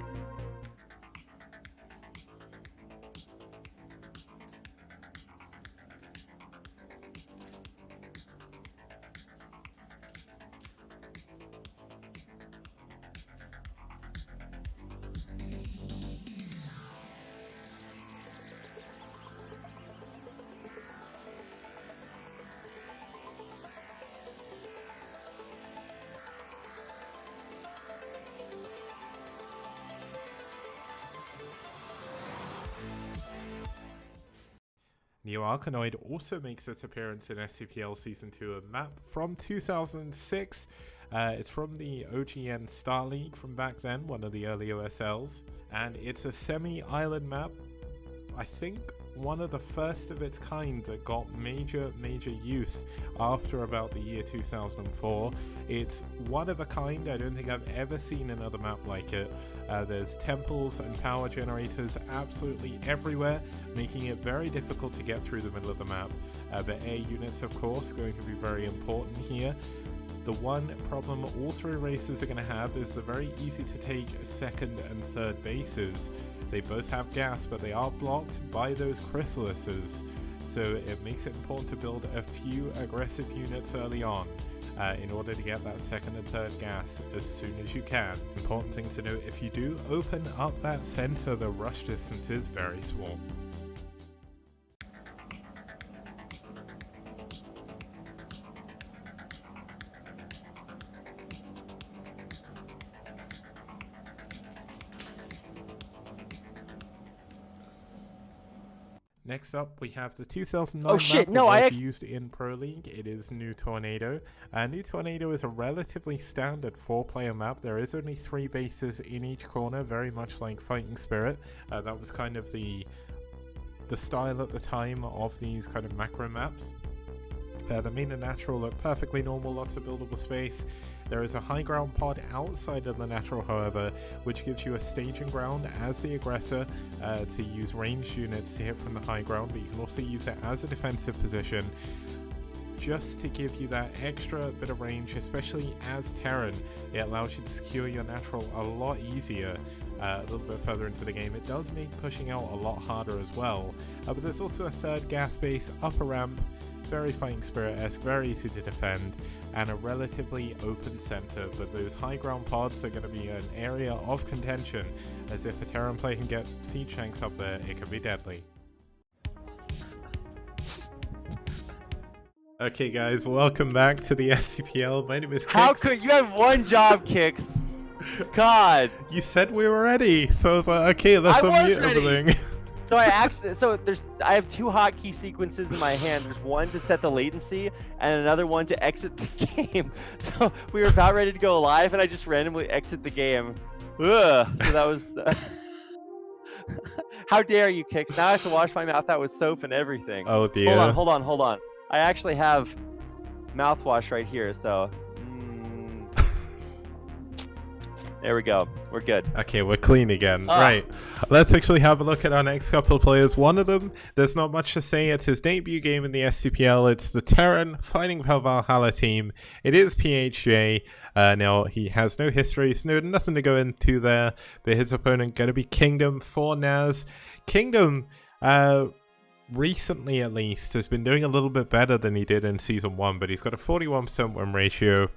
Neo Arkanoid also makes its appearance in STPL Season 2, a map from 2006. It's from the OGN Star League from back then, one of the early OSLs. And it's a semi-island map. I think one of the first of its kind that got major use after about the year 2004. It's one of a kind. I don't think I've ever seen another map like it. There's temples and power generators absolutely everywhere, making it very difficult to get through the middle of the map. The air units, of course, going to be very important here. The one problem all 3 races are going to have is the very easy to take second and third bases. They both have gas, but they are blocked by those chrysalises, so it makes it important to build a few aggressive units early on in order to get that second and third gas as soon as you can. Important thing to note, if you do open up that center, the rush distance is very small. Next up, we have the 2009 map that was used in Pro League. It is New Tornado. New Tornado is a relatively standard 4-player map. There is only 3 bases in each corner, very much like Fighting Spirit. That was kind of the style at the time of these kind of macro maps. The main and natural look perfectly normal, lots of buildable space. There is a high ground pod outside of the natural, however, which gives you a staging ground as the aggressor to use ranged units to hit from the high ground, but you can also use it as a defensive position just to give you that extra bit of range, especially as Terran. It allows you to secure your natural a lot easier a little bit further into the game. It does make pushing out a lot harder as well, but there's also a third gas base, upper ramp, very Fighting Spirit-esque, very easy to defend, and a relatively open center, but those high ground pods are going to be an area of contention, as if a Terran player can get siege tanks up there, it can be deadly. Okay, guys, welcome back to the STPL. My name is Kix. How could you have one job, Kix? God. You said we were ready, so I was like, okay, let's I was unmute ready. everything. So I have two hotkey sequences in my hand. There's one to set the latency and another one to exit the game. So we were about ready to go live, and I just randomly exit the game. Ugh. So that was. How dare you, Kix? Now I have to wash my mouth out with soap and everything. Oh dear. Hold on. I actually have mouthwash right here, so. There we go. We're good. Okay, we're clean again. Right. Let's actually have a look at our next couple of players. One of them, there's not much to say. It's his debut game in the STPL. It's the Terran fighting for Valhalla team. It is PHJ. Now, he has no history, so nothing to go into there. But his opponent going to be Kingdom for NaS. Kingdom, recently at least, has been doing a little bit better than he did in Season 1. But he's got a 41% win ratio.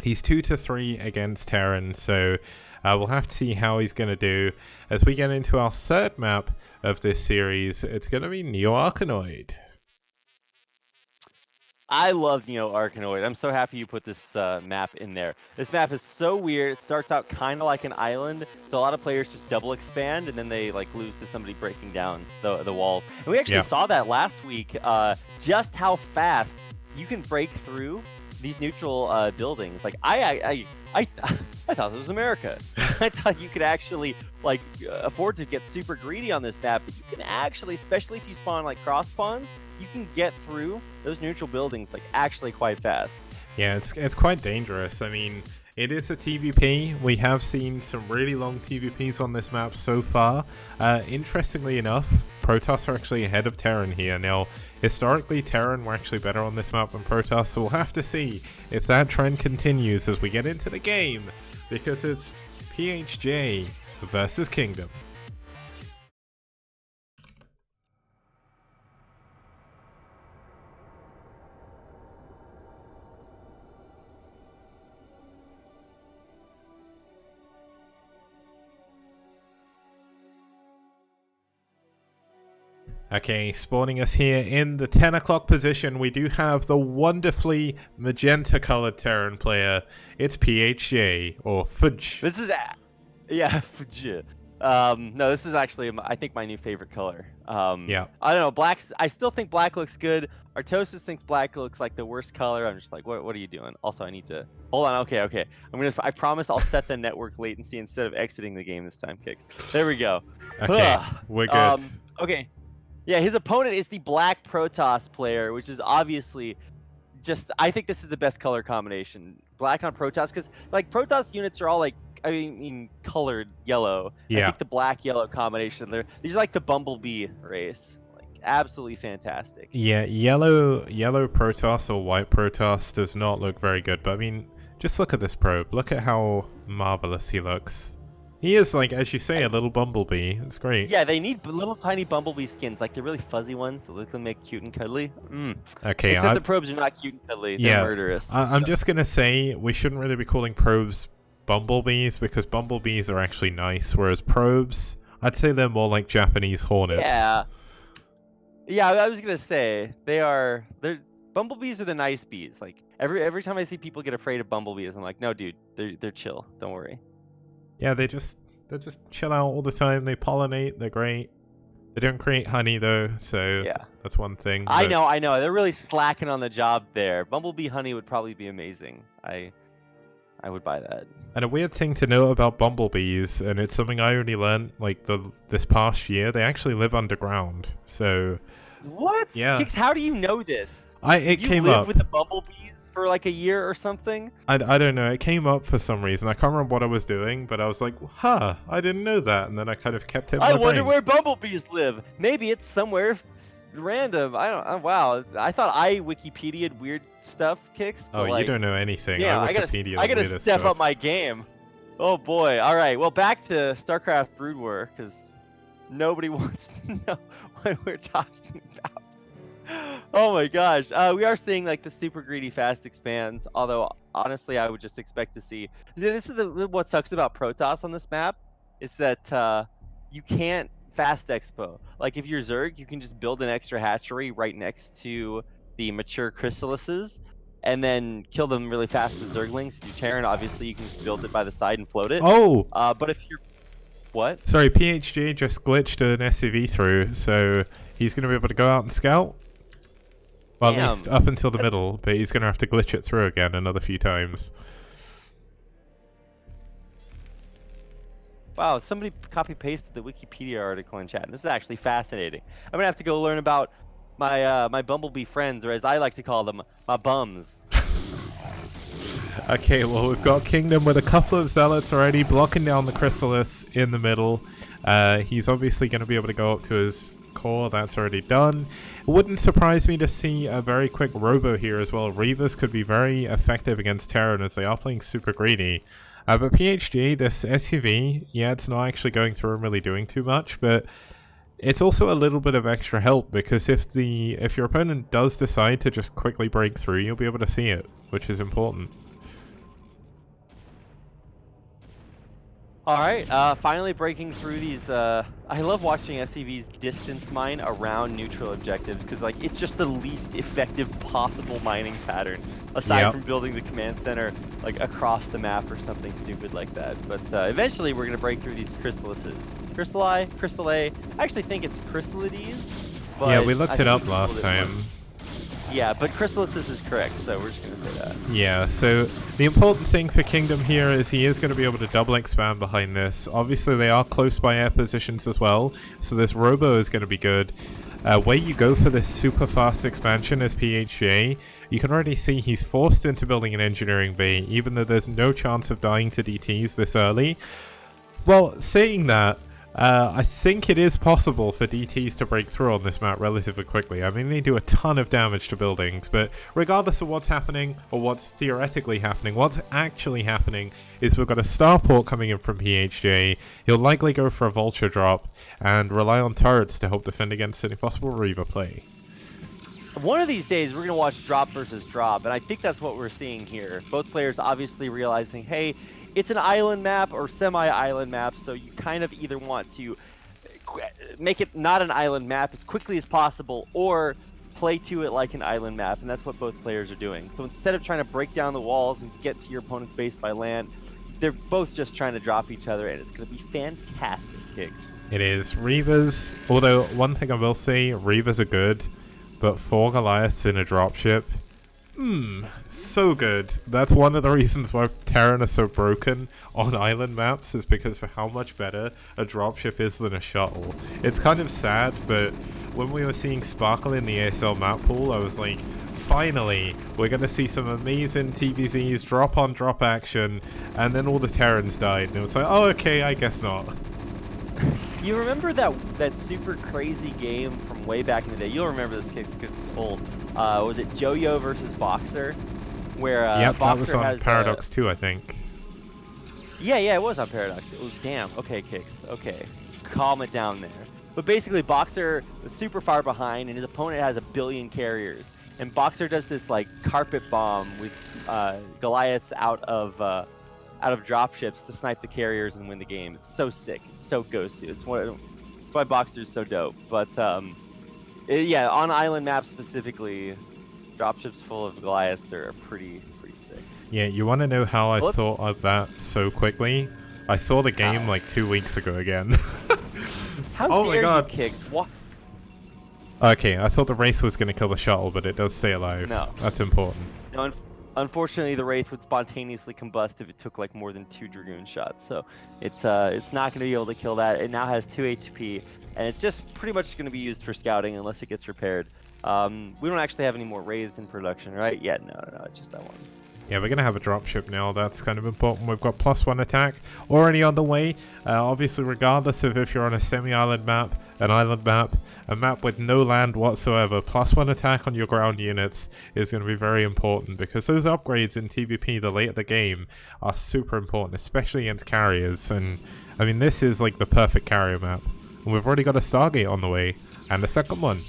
He's 2-3 against Terran, so we'll have to see how he's going to do. As we get into our third map of this series, it's going to be Neo Arkanoid. I love Neo Arkanoid. I'm so happy you put this map in there. This map is so weird. It starts out kind of like an island, so a lot of players just double expand, and then they like lose to somebody breaking down the walls. And we actually saw that last week, just how fast you can break through these neutral buildings. Like I thought it was America. I thought you could actually like afford to get super greedy on this map, but you can actually, especially if you spawn like cross spawns, you can get through those neutral buildings like actually quite fast. Yeah, it's quite dangerous. I mean, it is a TVP. We have seen some really long TVPs on this map so far. Interestingly enough, Protoss are actually ahead of Terran here. Now, historically, Terran were actually better on this map than Protoss, so we'll have to see if that trend continues as we get into the game, because it's PHJ versus Kingdom. Okay, spawning us here in the 10 o'clock position, we do have the wonderfully magenta-colored Terran player. It's PHJ, or Fudge. This is, yeah, Fudge. No, this is actually, I think, my new favorite color. Yeah. I don't know, blacks. I still think black looks good. Artosis thinks black looks like the worst color. I'm just like, what are you doing? Also, I need to, hold on, okay. I promise I'll set the network latency instead of exiting the game this time, Kix. There we go. Okay, we're good. Okay. Yeah, his opponent is the black Protoss player, which is obviously just, I think this is the best color combination. Black on Protoss, because like Protoss units are all like, I mean, colored yellow. Yeah. I think the black-yellow combination, these are like the Bumblebee race. Like, absolutely fantastic. Yeah, yellow Protoss or white Protoss does not look very good, but I mean, just look at this probe. Look at how marvelous he looks. He is, like, as you say, a little bumblebee. It's great. Yeah, they need little tiny bumblebee skins, like the really fuzzy ones that look them make cute and cuddly. Okay, except the probes are not cute and cuddly. They're murderous. I'm just gonna say we shouldn't really be calling probes bumblebees, because bumblebees are actually nice, whereas probes, I'd say they're more like Japanese hornets. Yeah, I was gonna say they're bumblebees are the nice bees. Like every time I see people get afraid of bumblebees, I'm like, no, dude, they're chill. Don't worry. Yeah, they just chill out all the time. They pollinate. They're great. They don't create honey though, so yeah, that's one thing. I know. They're really slacking on the job there. Bumblebee honey would probably be amazing. I would buy that. And a weird thing to note about bumblebees, and it's something I only learned like this past year, they actually live underground. So what? Yeah. Kix, how do you know this? It came live up with the bumblebees for like a year or something? I don't know. It came up for some reason. I can't remember what I was doing, but I was like, huh, I didn't know that. And then I kind of kept it in my I wonder brain. where bumblebees live. Maybe it's somewhere random. I don't. Wow. I thought I Wikipedia'd weird stuff, Kix. Oh, like, you don't know anything. Yeah, I gotta step up my game. Oh boy. All right. Well, back to StarCraft Brood War, because nobody wants to know what we're talking about. Oh my gosh. We are seeing like the super greedy fast expands, although honestly I would just expect to see, this is what sucks about Protoss on this map, is that you can't fast expo. Like if you're Zerg, you can just build an extra hatchery right next to the mature chrysalises, and then kill them really fast with zerglings. If you're Terran, obviously you can just build it by the side and float it. Oh! But if you're what? Sorry, PhD just glitched an SCV through, so he's going to be able to go out and scout. Well, at least up until the middle, but he's going to have to glitch it through again another few times. Wow, somebody copy-pasted the Wikipedia article in chat. This is actually fascinating. I'm going to have to go learn about my my bumblebee friends, or as I like to call them, my bums. Okay, well, we've got Kingdom with a couple of Zealots already blocking down the Chrysalis in the middle. He's obviously going to be able to go up to his core. That's already done. It wouldn't surprise me to see a very quick Robo here as well. Reavers could be very effective against Terran as they are playing super greedy. But PhD, this SUV, yeah, it's not actually going through and really doing too much, but it's also a little bit of extra help because if your opponent does decide to just quickly break through, you'll be able to see it, which is important. All right, finally breaking through these. I love watching SCVs distance mine around neutral objectives because, like, it's just the least effective possible mining pattern, aside from building the command center like across the map or something stupid like that. But eventually, we're gonna break through these chrysalises. Chrysali. I actually think it's chrysalides. But yeah, we looked it up last time. Yeah, but chrysalises is correct, so we're just gonna say that. Yeah, so the important thing for Kingdom here is he is going to be able to double expand behind this. Obviously, they are close by air positions as well, so this Robo is going to be good. Where you go for this super fast expansion as PHA, you can already see he's forced into building an engineering bay, even though there's no chance of dying to DTs this early. Well, saying that, I think it is possible for DTs to break through on this map relatively quickly. I mean, they do a ton of damage to buildings, but regardless of what's happening, or what's theoretically happening, what's actually happening is we've got a starport coming in from PHJ. He'll likely go for a vulture drop, and rely on turrets to help defend against any possible Reaver play. One of these days, we're going to watch drop versus drop, and I think that's what we're seeing here. Both players obviously realizing, hey, it's an island map or semi-island map, so you kind of either want to make it not an island map as quickly as possible or play to it like an island map, and that's what both players are doing. So instead of trying to break down the walls and get to your opponent's base by land, they're both just trying to drop each other, and it's going to be fantastic kicks. It is. Reavers, although one thing I will say, Reavers are good, but 4 Goliaths in a dropship, so good. That's one of the reasons why Terran are so broken on island maps, is because of how much better a dropship is than a shuttle. It's kind of sad, but when we were seeing Sparkle in the ASL map pool, I was like, finally, we're going to see some amazing TVZs, drop on drop action, and then all the Terrans died, and it was like, oh, okay, I guess not. You remember that super crazy game from way back in the day? You'll remember this case because it's old. Was it Yo-Yo versus Boxer? Where yep, Boxer that was on has Paradox 2, I think. Yeah, it was on Paradox. It was damn. Okay, Kicks. Okay, calm it down there. But basically, Boxer was super far behind, and his opponent has 1 billion carriers. And Boxer does this like carpet bomb with Goliaths out of dropships to snipe the carriers and win the game. It's so sick. It's so ghosty. It's why Boxer's so dope. But yeah, on island maps specifically, dropships full of Goliaths are pretty sick. Yeah, you want to know how I thought of that so quickly? I saw the game like 2 weeks ago again. How oh dare my god. you, Kicks? What? Okay, I thought the Wraith was going to kill the shuttle, but it does stay alive. No. That's important. No, unfortunately, the Wraith would spontaneously combust if it took like more than 2 Dragoon shots. So it's not going to be able to kill that. It now has 2 HP, and it's just pretty much going to be used for scouting unless it gets repaired. We don't actually have any more Wraiths in production, right? Yeah, no, it's just that one. Yeah, we're going to have a dropship now. That's kind of important. We've got +1 attack already on the way. Obviously, regardless of if you're on a semi-island map, an island map, a map with no land whatsoever, +1 attack on your ground units is going to be very important because those upgrades in TVP the late of the game are super important, especially against carriers. And I mean, this is like the perfect carrier map. And we've already got a Stargate on the way and a second one.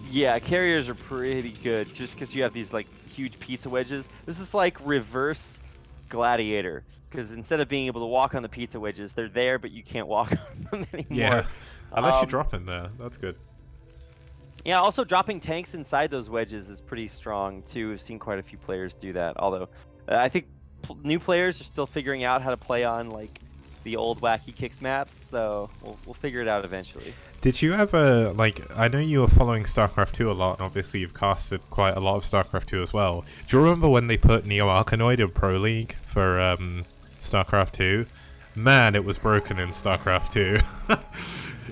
Yeah, carriers are pretty good just because you have these like huge pizza wedges. This is like reverse Gladiator, because instead of being able to walk on the pizza wedges, they're there, but you can't walk on them anymore. Yeah, unless you drop in there. That's good. Yeah, also dropping tanks inside those wedges is pretty strong too. We've seen quite a few players do that. Although I think new players are still figuring out how to play on like the old wacky kicks maps, so we'll figure it out eventually. Did you ever, like, I know you were following StarCraft 2 a lot, and obviously you've casted quite a lot of StarCraft 2 as well. Do you remember when they put Neo Arkanoid in Pro League for StarCraft 2? Man, it was broken in StarCraft 2.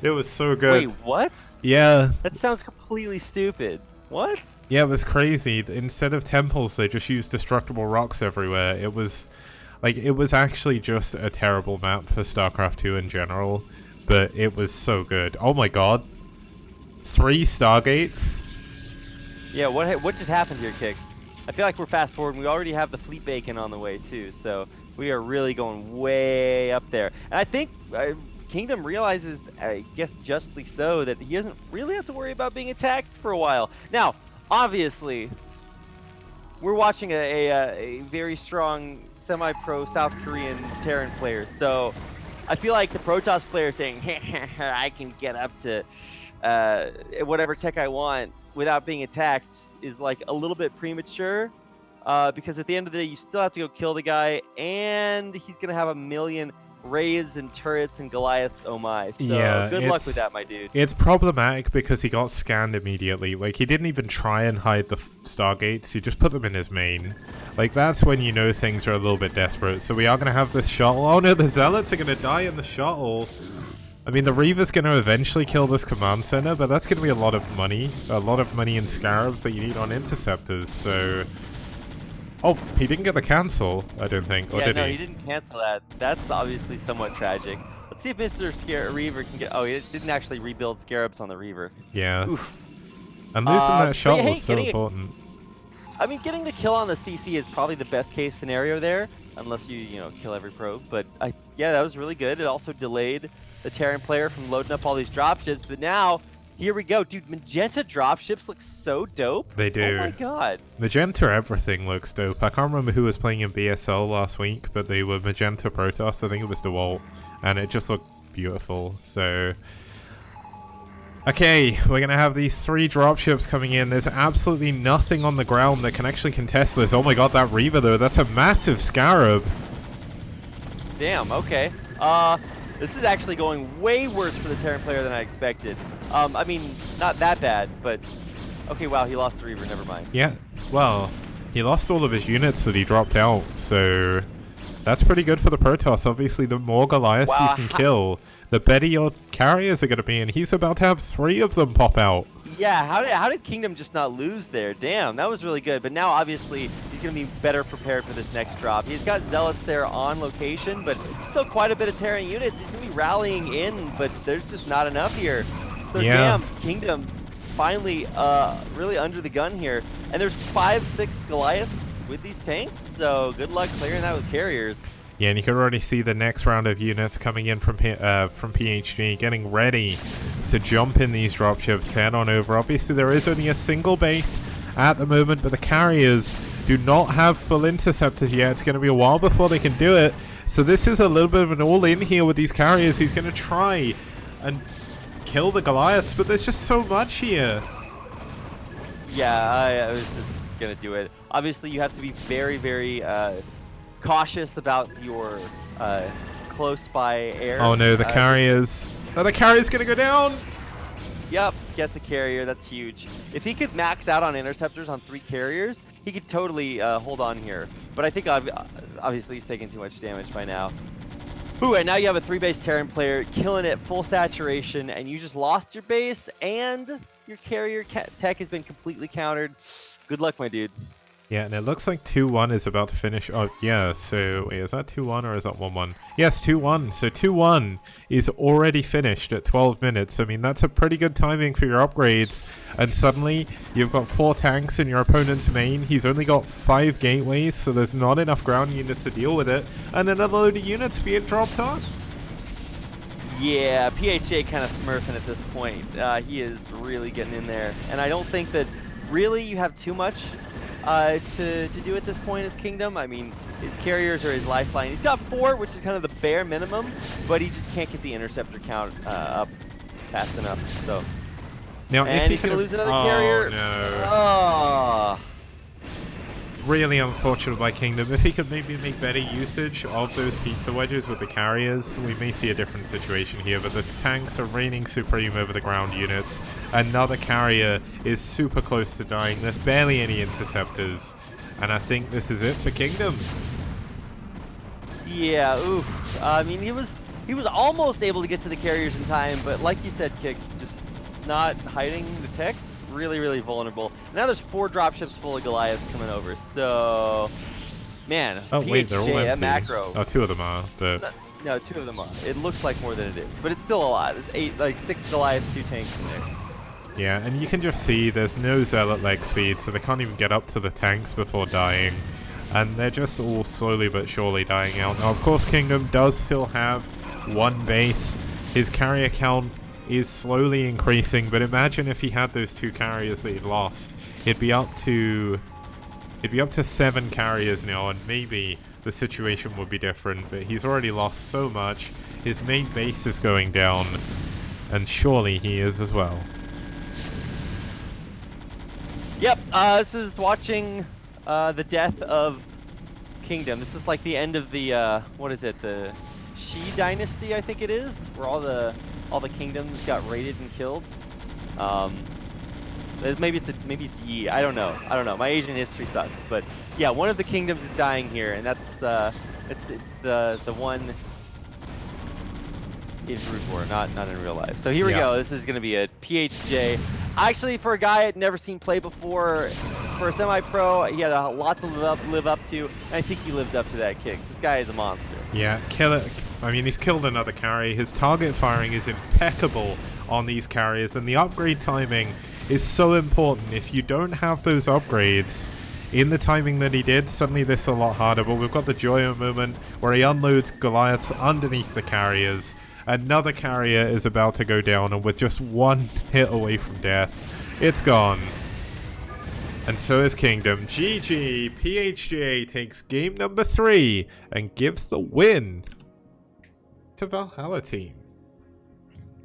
It was so good. Wait, what? Yeah. That sounds completely stupid. What? Yeah, it was crazy. Instead of temples, they just used destructible rocks everywhere. It was, like, it was actually just a terrible map for StarCraft 2 in general. But it was so good. Oh my god. 3 Stargates? Yeah, what just happened here, Kix? I feel like we're fast forwarding. We already have the fleet bacon on the way too, so we are really going way up there. And I think Kingdom realizes, I guess justly so, that he doesn't really have to worry about being attacked for a while. Now, obviously, we're watching a very strong semi-pro South Korean Terran player, so I feel like the Protoss player saying, I can get up to whatever tech I want without being attacked is like a little bit premature, because at the end of the day, you still have to go kill the guy, and he's going to have a million raids and turrets and Goliaths, oh my. So Yeah, good luck with that, my dude. It's problematic because he got scanned immediately. Like, he didn't even try and hide the Stargates, he just put them in his main. Like, that's when you know things are a little bit desperate. So we are going to have this shuttle. Oh no, the Zealots are going to die in the shuttle. I mean, the Reaver's going to eventually kill this command center, but that's going to be a lot of money. A lot of money in Scarabs that you need on Interceptors, so... Oh, he didn't get the cancel, I don't think, or Yeah, did no, he? he didn't cancel that. That's obviously somewhat tragic. Let's see if Mr. Reaver can get... Oh, he didn't actually rebuild Scarabs on the Reaver. Yeah. Oof. And losing that but shot hey, was so important. I mean, getting the kill on the CC is probably the best case scenario there, unless you know, kill every probe. But yeah, that was really good. It also delayed the Terran player from loading up all these dropships. But now, here we go. Dude, Magenta dropships look so dope. They do. Oh my god. Magenta everything looks dope. I can't remember who was playing in BSL last week, but they were Magenta Protoss. I think it was DeWalt. And it just looked beautiful. So... Okay, we're going to have these 3 dropships coming in. There's absolutely nothing on the ground that can actually contest this. Oh my god, that Reaver though, that's a massive Scarab. Damn, okay. This is actually going way worse for the Terran player than I expected. I mean, not that bad, but... Okay, wow, he lost the Reaver, never mind. Yeah, well, he lost all of his units that he dropped out, so... That's pretty good for the Protoss. Obviously, the more Goliaths you can kill, the better your carriers are going to be, and he's about to have 3 of them pop out. Yeah, how did Kingdom just not lose there? Damn, that was really good. But now, obviously, he's going to be better prepared for this next drop. He's got Zealots there on location, but still quite a bit of Terran units. He's going to be rallying in, but there's just not enough here. So Yeah. damn, Kingdom finally really under the gun here. And there's 5-6 Goliaths with these tanks, so good luck clearing that with carriers. Yeah, and you can already see the next round of units coming in from PHG, getting ready to jump in these dropships, head on over. Obviously, there is only a single base at the moment, but the carriers do not have full interceptors yet. It's going to be a while before they can do it. So this is a little bit of an all-in here with these carriers. He's going to try and kill the Goliaths, but there's just so much here. Yeah, I was just going to do it. Obviously, you have to be very, very cautious about your close by air. Oh no, the carriers. Oh, the carrier's going to go down. Yep, gets a carrier. That's huge. If he could max out on interceptors on 3 carriers, he could totally hold on here. But I think obviously he's taking too much damage by now. Ooh, and now you have a 3-base Terran player killing it full saturation, and you just lost your base, and your carrier tech has been completely countered. Good luck, my dude. Yeah, and it looks like 2-1 is about to finish. Oh, yeah, so wait, is that 2-1 or is that 1-1? Yes, 2-1. So 2-1 is already finished at 12 minutes. I mean, that's a pretty good timing for your upgrades. And suddenly, you've got 4 tanks in your opponent's main. He's only got 5 gateways, so there's not enough ground units to deal with it. And another load of units being dropped off. Yeah, PHJ kind of smurfing at this point. He is really getting in there. And I don't think that really you have too much to do at this point as Kingdom. I mean, his carriers are his lifeline. He's got 4, which is kind of the bare minimum, but he just can't get the interceptor count up fast enough. So Now, And if he he's gonna could lose another carrier. no. Oh. Really unfortunate by Kingdom. If he could maybe make better usage of those pizza wedges with the carriers, we may see a different situation here, but the tanks are reigning supreme over the ground units. Another carrier is super close to dying. There's barely any interceptors, and I think this is it for Kingdom. Yeah, oof. I mean, he was almost able to get to the carriers in time, but like you said, Kicks, just not hiding the tech. Really, really vulnerable. Now there's 4 dropships full of Goliaths coming over, so... Man, Oh wait, they're all PHJ, that empty. macro. Oh, 2 of them are, but... No, 2 of them are. It looks like more than it is, but it's still a lot. There's 6 Goliaths, 2 tanks in there. Yeah, and you can just see there's no Zealot leg speed, so they can't even get up to the tanks before dying. And they're just all slowly but surely dying out. Now, of course, Kingdom does still have 1 base. His carrier count is slowly increasing, but imagine if he had those 2 carriers that he'd lost. It'd be up to 7 carriers now, and maybe the situation would be different, but he's already lost so much. His main base is going down, and surely he is as well. Yep, this is watching the death of Kingdom. This is like the end of the, what is it, the Shi Dynasty, I think it is, where all the kingdoms got raided and killed. Maybe it's Yi. I don't know. My Asian history sucks, but yeah, one of the kingdoms is dying here, and that's it's the one in Root War, not in real life. So here we go. This is gonna be a PHJ. Actually, for a guy I'd never seen play before, for a semi-pro, he had a lot to live up to, and I think he lived up to that. Kicks. This guy is a monster. Yeah, I mean, he's killed another carry. His target firing is impeccable on these carriers, and the upgrade timing is so important. If you don't have those upgrades in the timing that he did, suddenly this is a lot harder. But we've got the Joyo moment where he unloads Goliaths underneath the carriers. Another carrier is about to go down, and with just 1 hit away from death, it's gone. And so is Kingdom. GG, PHJ takes game number 3 and gives the win to Valhalla team.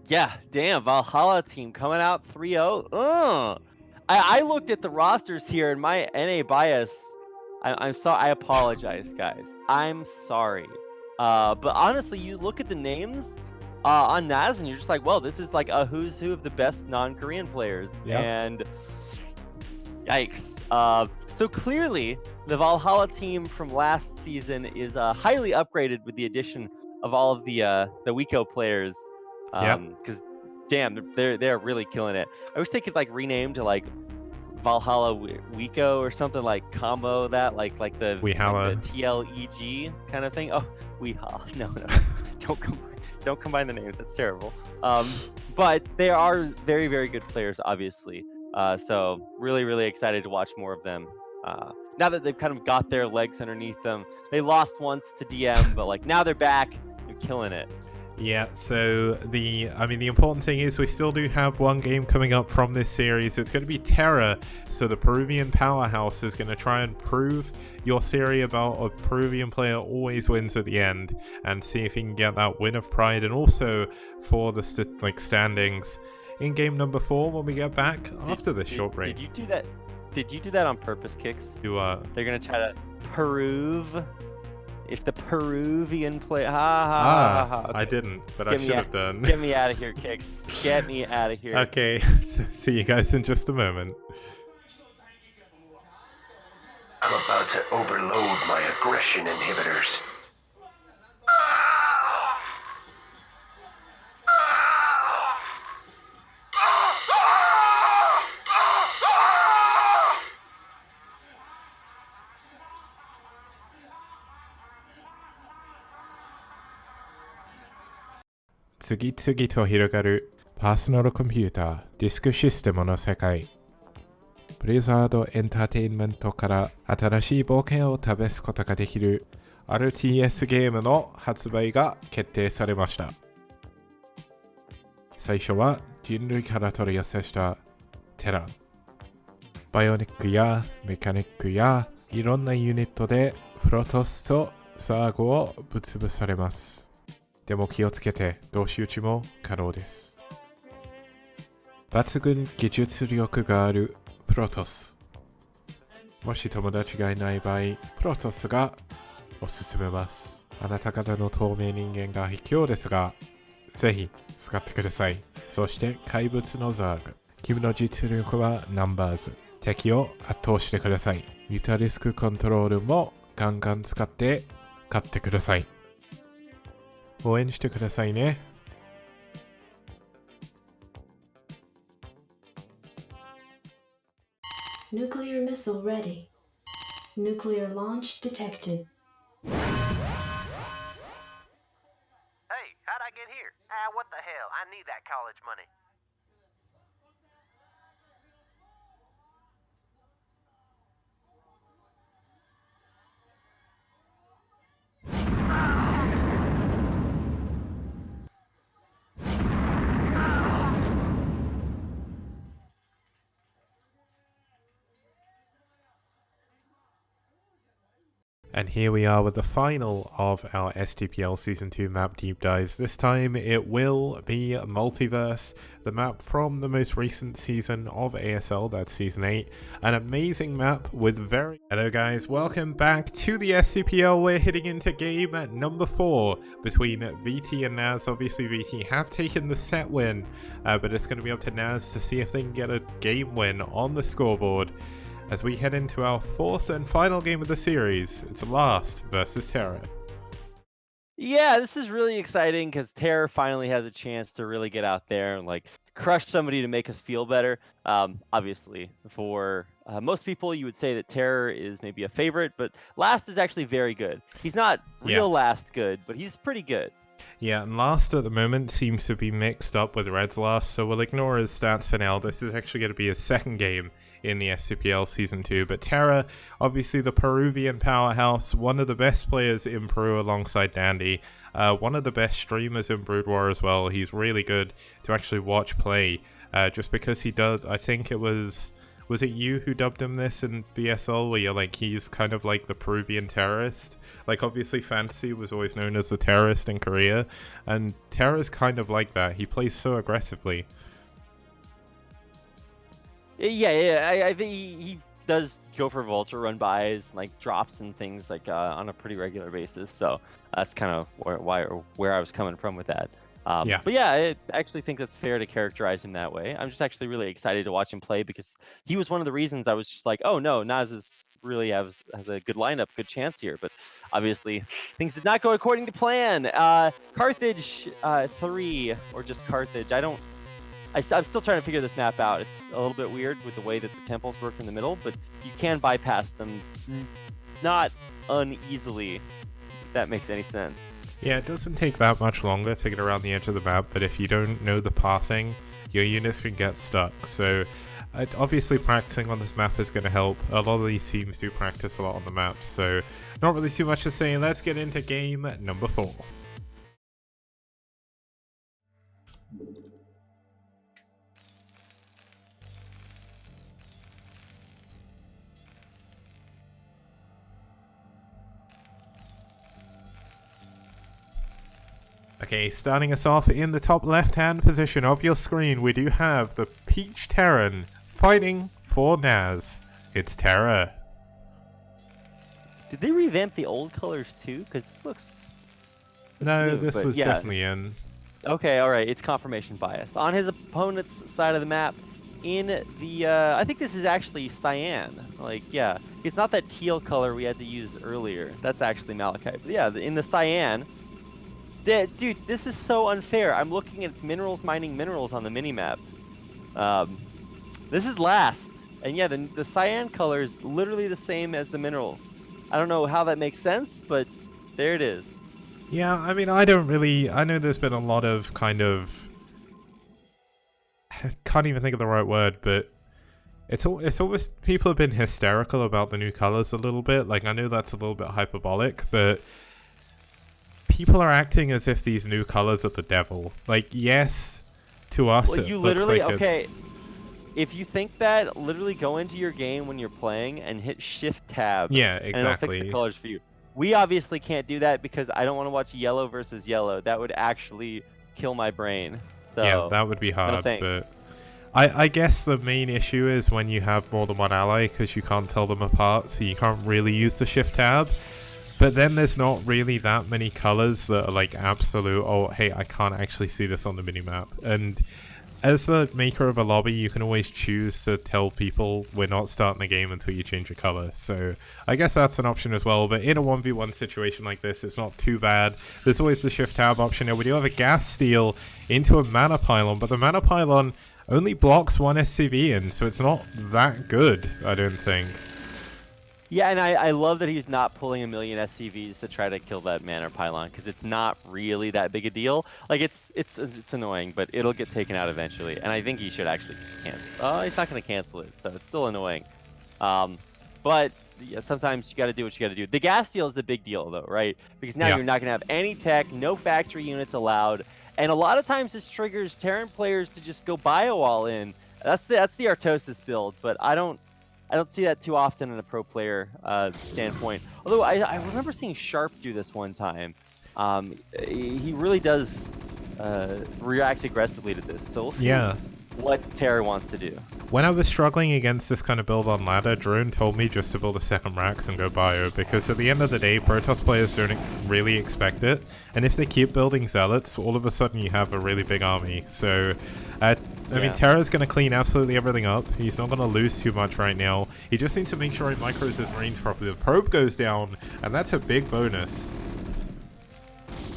Yeah, damn, Valhalla team coming out 3-0. I looked at the rosters here, and my NA bias, I'm sorry, I apologize, guys. I'm sorry. But honestly, you look at the names on NaS, and you're just like, well, this is like a who's who of the best non-Korean players. Yep. And yikes. So clearly, the Valhalla team from last season is highly upgraded with the addition of all of the Wiko players. Because damn, they're really killing it. I wish they could like rename to like Valhalla Wiko or something, like combo that like the TLEG kind of thing. Oh, Weehaw. No, don't combine the names. That's terrible. But they are very, very good players, obviously. So really excited to watch more of them. Now that they've kind of got their legs underneath them. They lost once to DM, but like now they're back. They're killing it. Yeah, so the important thing is we still do have 1 game coming up from this series. It's going to be Terra, so the Peruvian powerhouse is going to try and prove your theory about a Peruvian player always wins at the end, and see if he can get that win of pride, and also for the standings in game number 4 when we get back after this short break. Did you do that? Did you do that on purpose, Kicks? They're going to try to prove. If the Peruvian play, okay. I didn't, but I should have done. Get me out of here, Kicks. Get me out of here. Okay, see you guys in just a moment. I'm about to overload my aggression inhibitors.次々と広がるパーソナルコンピューターディスクシステムの世界。ブリザードエンターテインメントから新しい冒険を試すことができる RTS ゲームの発売が決定されました。最初は人類から取り寄せしたテラ。バイオニックやメカニックやいろんなユニットでプロトスとサーゴをぶつぶされます。でも気をつけて同士打ちも可能です。抜群技術力があるプロトス。もし友達がいない場合、プロトスがおすすめます。あなた方の透明人間が卑怯ですが、ぜひ使ってください。そして怪物のザーグ。君の実力はナンバーズ。敵を圧倒してください。ユタリスクコントロールもガンガン使って勝ってください。応援してくださいね。Nuclear missile ready. Nuclear launch detected. Hey, how'd I get here? Ah, what the hell? I need that college money. And here we are with the final of our STPL Season 2 map deep dives. This time it will be Multiverse, the map from the most recent season of ASL, that's Season 8. An amazing map with very... Hello guys, welcome back to the STPL. We're hitting into game number 4 between VT and NaS. Obviously VT have taken the set win, but it's going to be up to NaS to see if they can get a game win on the scoreboard. As we head into our fourth and final game of the series, it's Last versus Terra. Yeah, this is really exciting because Terror finally has a chance to really get out there and like crush somebody to make us feel better. Obviously, for most people, you would say that Terror is maybe a favorite, but Last is actually very good. He's not real Last good, but he's pretty good. Yeah, and Last at the moment seems to be mixed up with Red's Last, so we'll ignore his stats for now. This is actually going to be his second game in the STPL Season 2. But Terra, obviously the Peruvian powerhouse, one of the best players in Peru alongside Dandy, one of the best streamers in Brood War as well. He's really good to actually watch play, just because he does, I think it was it you who dubbed him this in BSL, where you're like, he's kind of like the Peruvian terrorist? Like, obviously Fantasy was always known as the terrorist in Korea, and Terra's kind of like that. He plays so aggressively. Yeah, I think he does go for vulture run bys, like drops and things like on a pretty regular basis. So that's kind of where I was coming from with that. Yeah. But yeah, I actually think that's fair to characterize him that way. I'm just actually really excited to watch him play because he was one of the reasons I was just like, oh no, NaS is really has a good lineup, good chance here. But obviously things did not go according to plan. Carthage 3, or just Carthage. I'm still trying to figure this map out. It's a little bit weird with the way that the temples work in the middle, but you can bypass them not uneasily, if that makes any sense. Yeah, it doesn't take that much longer to get around the edge of the map, but if you don't know the pathing, your units can get stuck. So obviously practicing on this map is going to help. A lot of these teams do practice a lot on the map, so not really too much to say. Let's get into game number 4. Okay, starting us off in the top left-hand position of your screen, we do have the Peach Terran fighting for NaS. It's Terra. Did they revamp the old colors too? Because this looks No, new, this was definitely in. Okay, all right, it's confirmation bias. On his opponent's side of the map, in the, I think this is actually cyan. Like, yeah, it's not that teal color we had to use earlier. That's actually malachite. But yeah, in the cyan, dude, this is so unfair. I'm looking at its minerals mining minerals on the minimap. This is Last. And yeah, the cyan color is literally the same as the minerals. I don't know how that makes sense, but there it is. Yeah, I mean, I know there's been a lot of kind of... I can't even think of the right word, but it's always... People have been hysterical about the new colors a little bit. Like, I know that's a little bit hyperbolic, but... People are acting as if these new colors are the devil. Like, yes, to us, well, it you looks literally, like okay, it's... if you think that, literally go into your game when you're playing and hit Shift Tab. Yeah, And it'll fix exactly. the colors for you. We obviously can't do that because I don't want to watch yellow versus yellow. That would actually kill my brain. So Yeah, that would be hard, thanks. but... I guess the main issue is when you have more than one ally, because you can't tell them apart, so you can't really use the shift tab. But then there's not really that many colors that are like absolute, oh, hey, I can't actually see this on the minimap. And as the maker of a lobby, you can always choose to tell people we're not starting the game until you change your color. So I guess that's an option as well. But in a 1v1 situation like this, it's not too bad. There's always the shift tab option. Now, we do have a gas steal into a mana pylon, but the mana pylon only blocks one SCV in, so it's not that good, I don't think. Yeah, and I love that he's not pulling a million SCVs to try to kill that mana pylon, because it's not really that big a deal. Like, it's annoying, but it'll get taken out eventually. And I think he should actually just cancel. Oh, he's not going to cancel it, so it's still annoying. But yeah, sometimes you got to do what you got to do. The gas steal is the big deal, though, right? Because now you're not going to have any tech, no factory units allowed. And a lot of times this triggers Terran players to just go bio all in. That's the Artosis build, but I don't see that too often in a pro player standpoint. Although I remember seeing Sharp do this one time. He really does react aggressively to this. So we'll see what Terra wants to do. When I was struggling against this kind of build on ladder, Drone told me just to build a second Rax and go bio, because at the end of the day, Protoss players don't really expect it, and if they keep building Zealots, all of a sudden you have a really big army. So, I mean, Terra's going to clean absolutely everything up. He's not going to lose too much right now. He just needs to make sure he micros his Marines properly. The probe goes down, and that's a big bonus.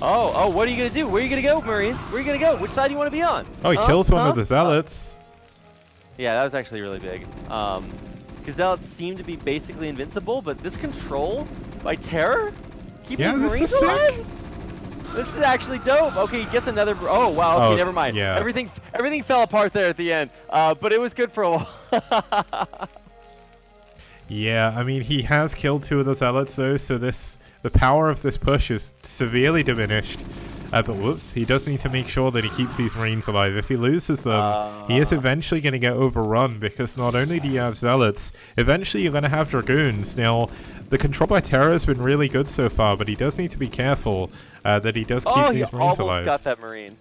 Oh, what are you going to do? Where are you going to go, Marines? Where are you going to go? Which side do you want to be on? Oh, he kills one of the Zealots. Yeah, that was actually really big. Because Zealots seem to be basically invincible, but this control by Terror? Keeping the Marines alive? This is actually dope. Okay, he gets another. Oh wow. Okay, never mind. Yeah. Everything fell apart there at the end. But it was good for a while. Yeah, I mean, he has killed two of the Zealots though, so the power of this push is severely diminished. But whoops, he does need to make sure that he keeps these Marines alive. If he loses them, he is eventually going to get overrun, because not only do you have Zealots, eventually you're going to have Dragoons. Now, the control by Terra has been really good so far, but he does need to be careful that he does keep these Marines alive. Oh, he almost got that Marine.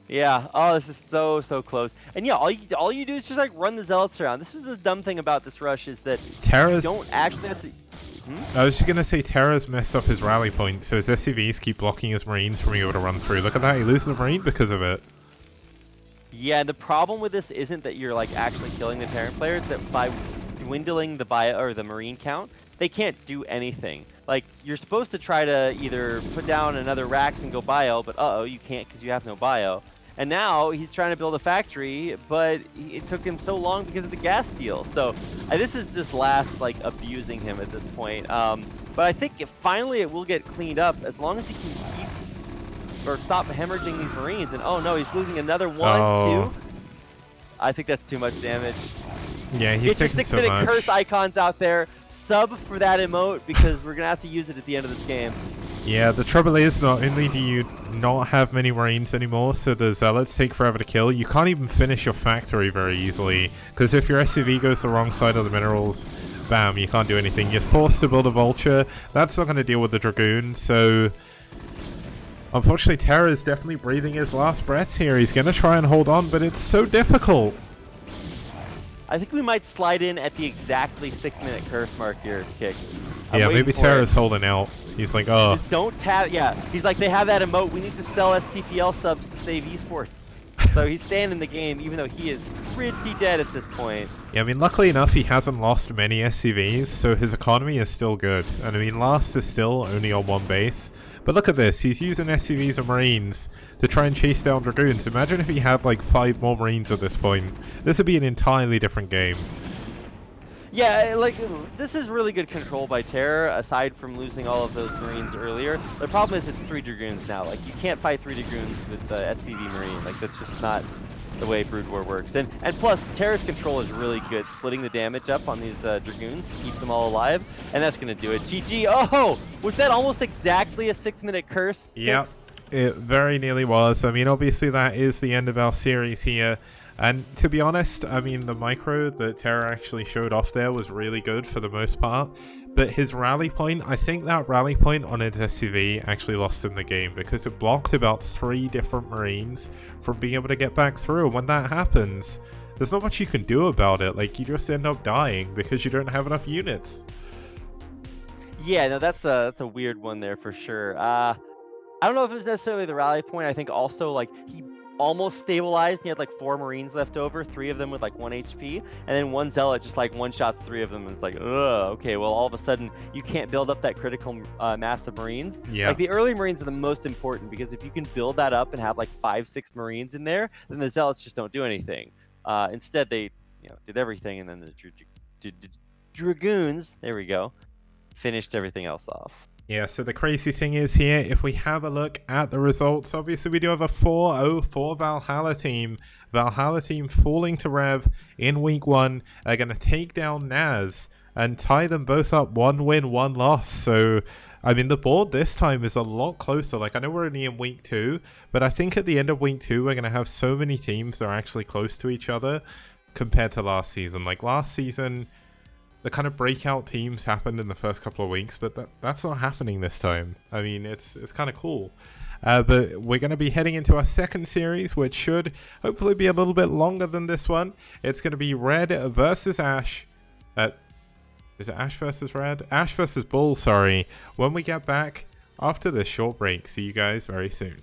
Yeah. Oh, this is so close. And yeah, all you do is just like run the Zealots around. This is the dumb thing about this rush, is that you don't actually have to. I was just going to say, Terra's messed up his rally point, so his SCVs keep blocking his Marines from being able to run through. Look at that, he loses a Marine because of it. Yeah, the problem with this isn't that you're like actually killing the Terran players, that by dwindling the the Marine count, they can't do anything. Like, you're supposed to try to either put down another Rax and go bio, but you can't because you have no bio. And now he's trying to build a factory, but it took him so long because of the gas steal. So this is just last like abusing him at this point. But I think finally it will get cleaned up as long as he can keep or stop hemorrhaging these Marines. And oh no, he's losing another one, 2. I think that's too much damage. Yeah, he's taking so much. Get your 6-minute curse icons out there. Sub for that emote, because we're gonna have to use it at the end of this game. Yeah, the trouble is, not only do you not have many Marines anymore, so the Zealots take forever to kill, you can't even finish your factory very easily, because if your SCV goes the wrong side of the minerals, bam, you can't do anything. You're forced to build a Vulture. That's not going to deal with the Dragoon, so unfortunately Terra is definitely breathing his last breaths here. He's going to try and hold on, but it's so difficult. I think we might slide in at the exactly 6-minute curse mark here, Kicks. Yeah, maybe Terra's holding out. He's like, oh. Just don't tap. Yeah, he's like, they have that emote. We need to sell STPL subs to save esports. So he's staying in the game, even though he is pretty dead at this point. Yeah, I mean, luckily enough, he hasn't lost many SCVs, so his economy is still good. And I mean, last is still only on one base. But look at this, he's using SCVs and Marines to try and chase down Dragoons. Imagine if he had like 5 more Marines at this point. This would be an entirely different game. Yeah, like, this is really good control by Terror, aside from losing all of those Marines earlier. The problem is it's 3 Dragoons now. Like, you can't fight 3 Dragoons with the SCV Marine. Like, that's just not the way Brood War works. And plus, Terror's control is really good, splitting the damage up on these Dragoons to keep them all alive, and that's going to do it. GG. Oh, was that almost exactly a 6-minute curse? Yep, it very nearly was. I mean, obviously that is the end of our series here. And to be honest, I mean, the micro that Terra actually showed off there was really good for the most part. But his rally point, I think that rally point on his SCV actually lost him the game, because it blocked about 3 different Marines from being able to get back through. When that happens, there's not much you can do about it. Like, you just end up dying because you don't have enough units. Yeah, no, that's a weird one there for sure. I don't know if it was necessarily the rally point. I think also like he almost stabilized. And he had like 4 Marines left over, 3 of them with like 1 HP, and then 1 Zealot just like one shots 3 of them, and it's like, ugh, okay, well all of a sudden you can't build up that critical mass of Marines. Yeah. Like the early Marines are the most important because if you can build that up and have like 5-6 Marines in there, then the Zealots just don't do anything. Instead they did everything, and then the Dragoons, there we go, finished everything else off. Yeah, so the crazy thing is here, if we have a look at the results, obviously we do have a 4-0 Valhalla team. Valhalla team falling to Rev in week 1 are going to take down NaS and tie them both up 1 win, 1 loss. So, I mean, the board this time is a lot closer. Like, I know we're only in week 2, but I think at the end of week 2, we're going to have so many teams that are actually close to each other compared to last season. Like, last season, the kind of breakout teams happened in the first couple of weeks, but that's not happening this time. I mean, it's kind of cool. But we're going to be heading into our second series, which should hopefully be a little bit longer than this one. It's going to be Red versus Ash. Is it Ash versus Red? Ash versus Bull, sorry. When we get back after this short break. See you guys very soon.